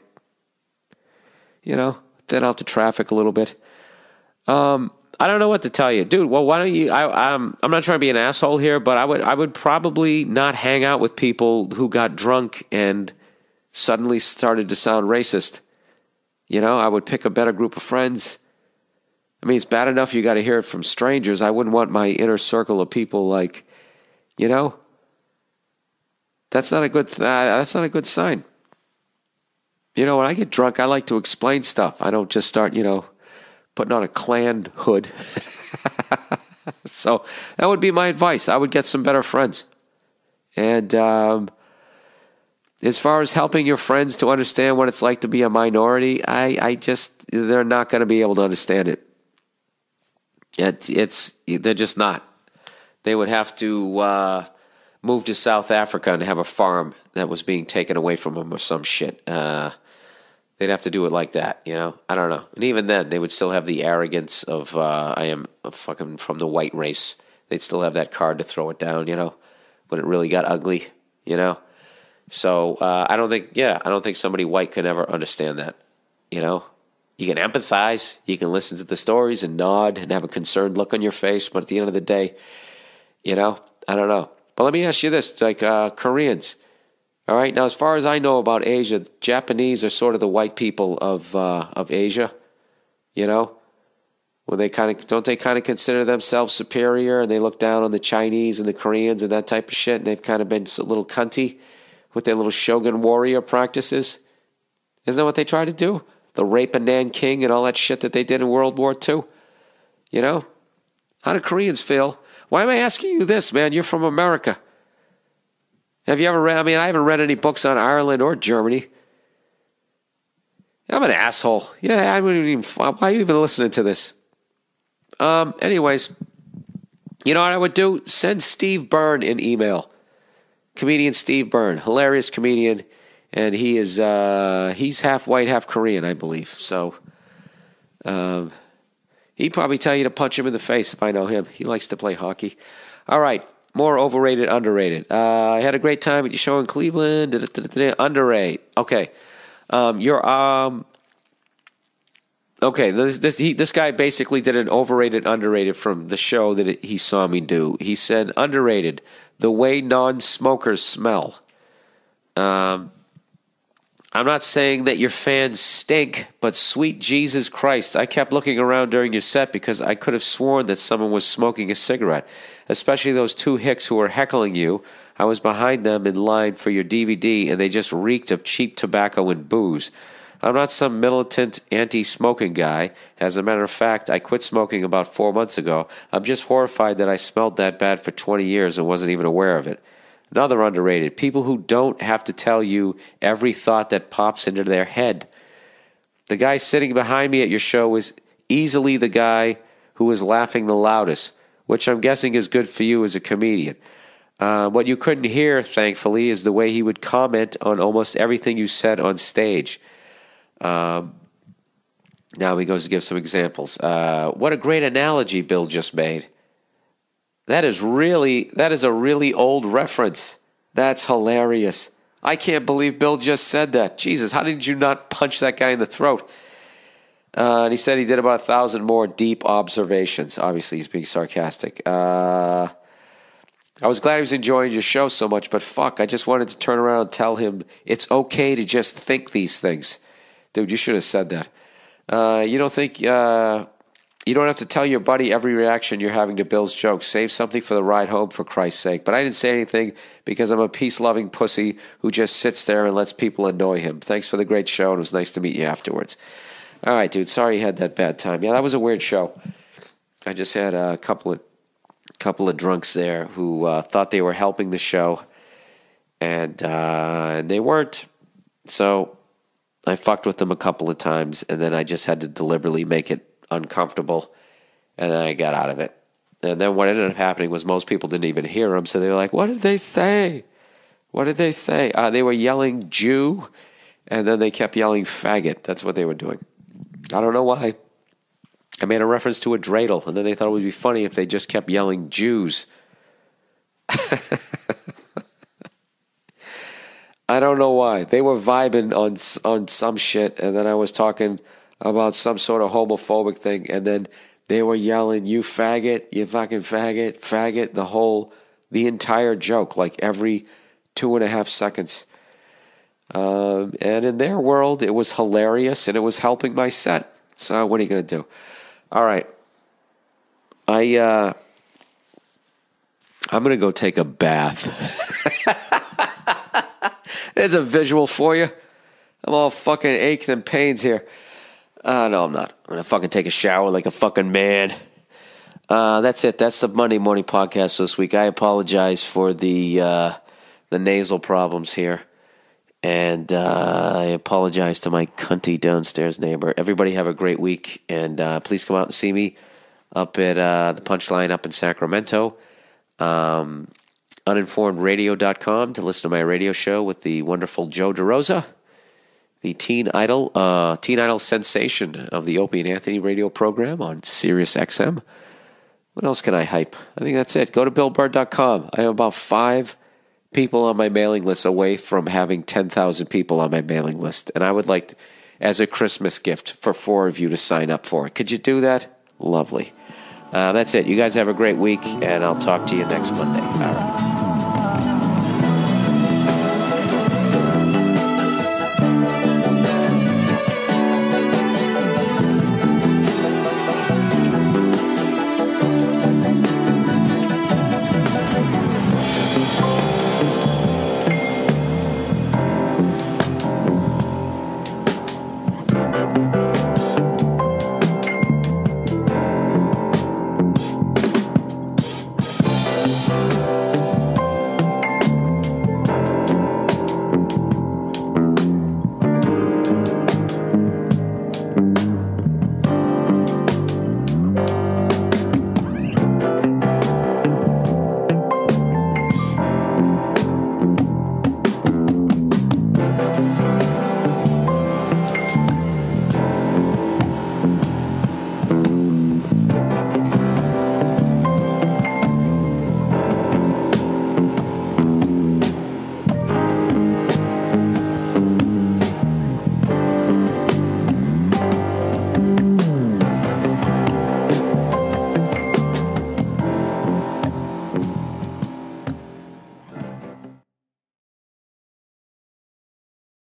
Thin out the traffic a little bit. I don't know what to tell you. Dude, well, why don't you, I'm not trying to be an asshole here, but I would probably not hang out with people who got drunk and suddenly started to sound racist. I would pick a better group of friends. I mean, it's bad enough you got to hear it from strangers. I wouldn't want my inner circle of people like, that's not a good sign. When I get drunk, I like to explain stuff. I don't just start, putting on a Klan hood. So that would be my advice. I would get some better friends. And as far as helping your friends to understand what it's like to be a minority, they're not going to be able to understand it. They're just not. They would have to move to South Africa and have a farm that was being taken away from them or some shit. They'd have to do it like that, I don't know. And even then, they would still have the arrogance of, I am fucking from the white race. They'd still have that card to throw it down, when it really got ugly, So, I don't think somebody white could ever understand that, You can empathize, you can listen to the stories and nod and have a concerned look on your face, but at the end of the day, I don't know. But let me ask you this, like Koreans, all right? Now, as far as I know about Asia, the Japanese are sort of the white people of Asia, when they don't they consider themselves superior and they look down on the Chinese and the Koreans and that type of shit, and they've kind of been a little cunty with their little shogun warrior practices? Isn't that what they try to do? The rape of Nanking and all that shit that they did in World War II. How do Koreans feel? Why am I asking you this, man? You're from America. Have you ever read, I haven't read any books on Ireland or Germany. I'm an asshole. Yeah, I wouldn't even, why are you even listening to this? Anyways, you know what I would do? Send Steve Burr an email. Comedian Steve Burr, hilarious comedian. And he is, he's half white, half Korean, I believe. So, he'd probably tell you to punch him in the face if I know him. He likes to play hockey. All right. More overrated, underrated. I had a great time at your show in Cleveland. Underrated. Okay. Okay, this guy basically did an overrated, underrated from the show that he saw me do. He said, underrated, the way non-smokers smell. I'm not saying that your fans stink, but sweet Jesus Christ, I kept looking around during your set because I could have sworn that someone was smoking a cigarette, especially those two hicks who were heckling you. I was behind them in line for your DVD, and they just reeked of cheap tobacco and booze. I'm not some militant anti-smoking guy. As a matter of fact, I quit smoking about 4 months ago. I'm just horrified that I smelled that bad for 20 years and wasn't even aware of it. Another underrated, people who don't have to tell you every thought that pops into their head. The guy sitting behind me at your show was easily the guy who was laughing the loudest, which I'm guessing is good for you as a comedian. What you couldn't hear, thankfully, is the way he would comment on almost everything you said on stage. Now he goes to give some examples. What a great analogy Bill just made. That is a really old reference. That's hilarious. I can't believe Bill just said that. Jesus, how did you not punch that guy in the throat? And he said he did about 1,000 more deep observations. Obviously, he's being sarcastic. I was glad he was enjoying your show so much, but fuck, I just wanted to turn around and tell him it's okay to just think these things. Dude, you should have said that. You don't have to tell your buddy every reaction you're having to Bill's jokes. Save something for the ride home, for Christ's sake. But I didn't say anything because I'm a peace-loving pussy who just sits there and lets people annoy him. Thanks for the great show, and it was nice to meet you afterwards. All right, dude. Sorry you had that bad time. Yeah, that was a weird show. I just had a couple of drunks there who thought they were helping the show, and they weren't. So I fucked with them a couple of times, and then I just had to deliberately make it uncomfortable, and then I got out of it. And then what ended up happening was most people didn't even hear them, so they were like, what did they say? What did they say? They were yelling Jew, and then they kept yelling faggot. That's what they were doing. I don't know why. I made a reference to a dreidel, and then they thought it would be funny if they just kept yelling Jews. I don't know why. They were vibing on some shit, and then I was talking about some sort of homophobic thing, and then they were yelling, you faggot, you fucking faggot, faggot, the entire joke, like every 2.5 seconds. And in their world, it was hilarious, and it was helping my set. So what are you going to do? All right. I'm going to go take a bath. There's a visual for you. I'm all fucking aches and pains here. No, I'm not. I'm going to fucking take a shower like a fucking man. That's it. That's the Monday morning podcast this week. I apologize for the nasal problems here. And I apologize to my cunty downstairs neighbor. Everybody have a great week. And please come out and see me up at the Punchline up in Sacramento. Uninformedradio.com to listen to my radio show with the wonderful Joe DeRosa. The Teen Idol sensation of the Opie and Anthony radio program on Sirius XM. What else can I hype? I think that's it. Go to BillBurr.com. I have about 5 people on my mailing list away from having 10,000 people on my mailing list. And I would like, as a Christmas gift, for 4 of you to sign up for it. Could you do that? Lovely. That's it. You guys have a great week, and I'll talk to you next Monday. All right.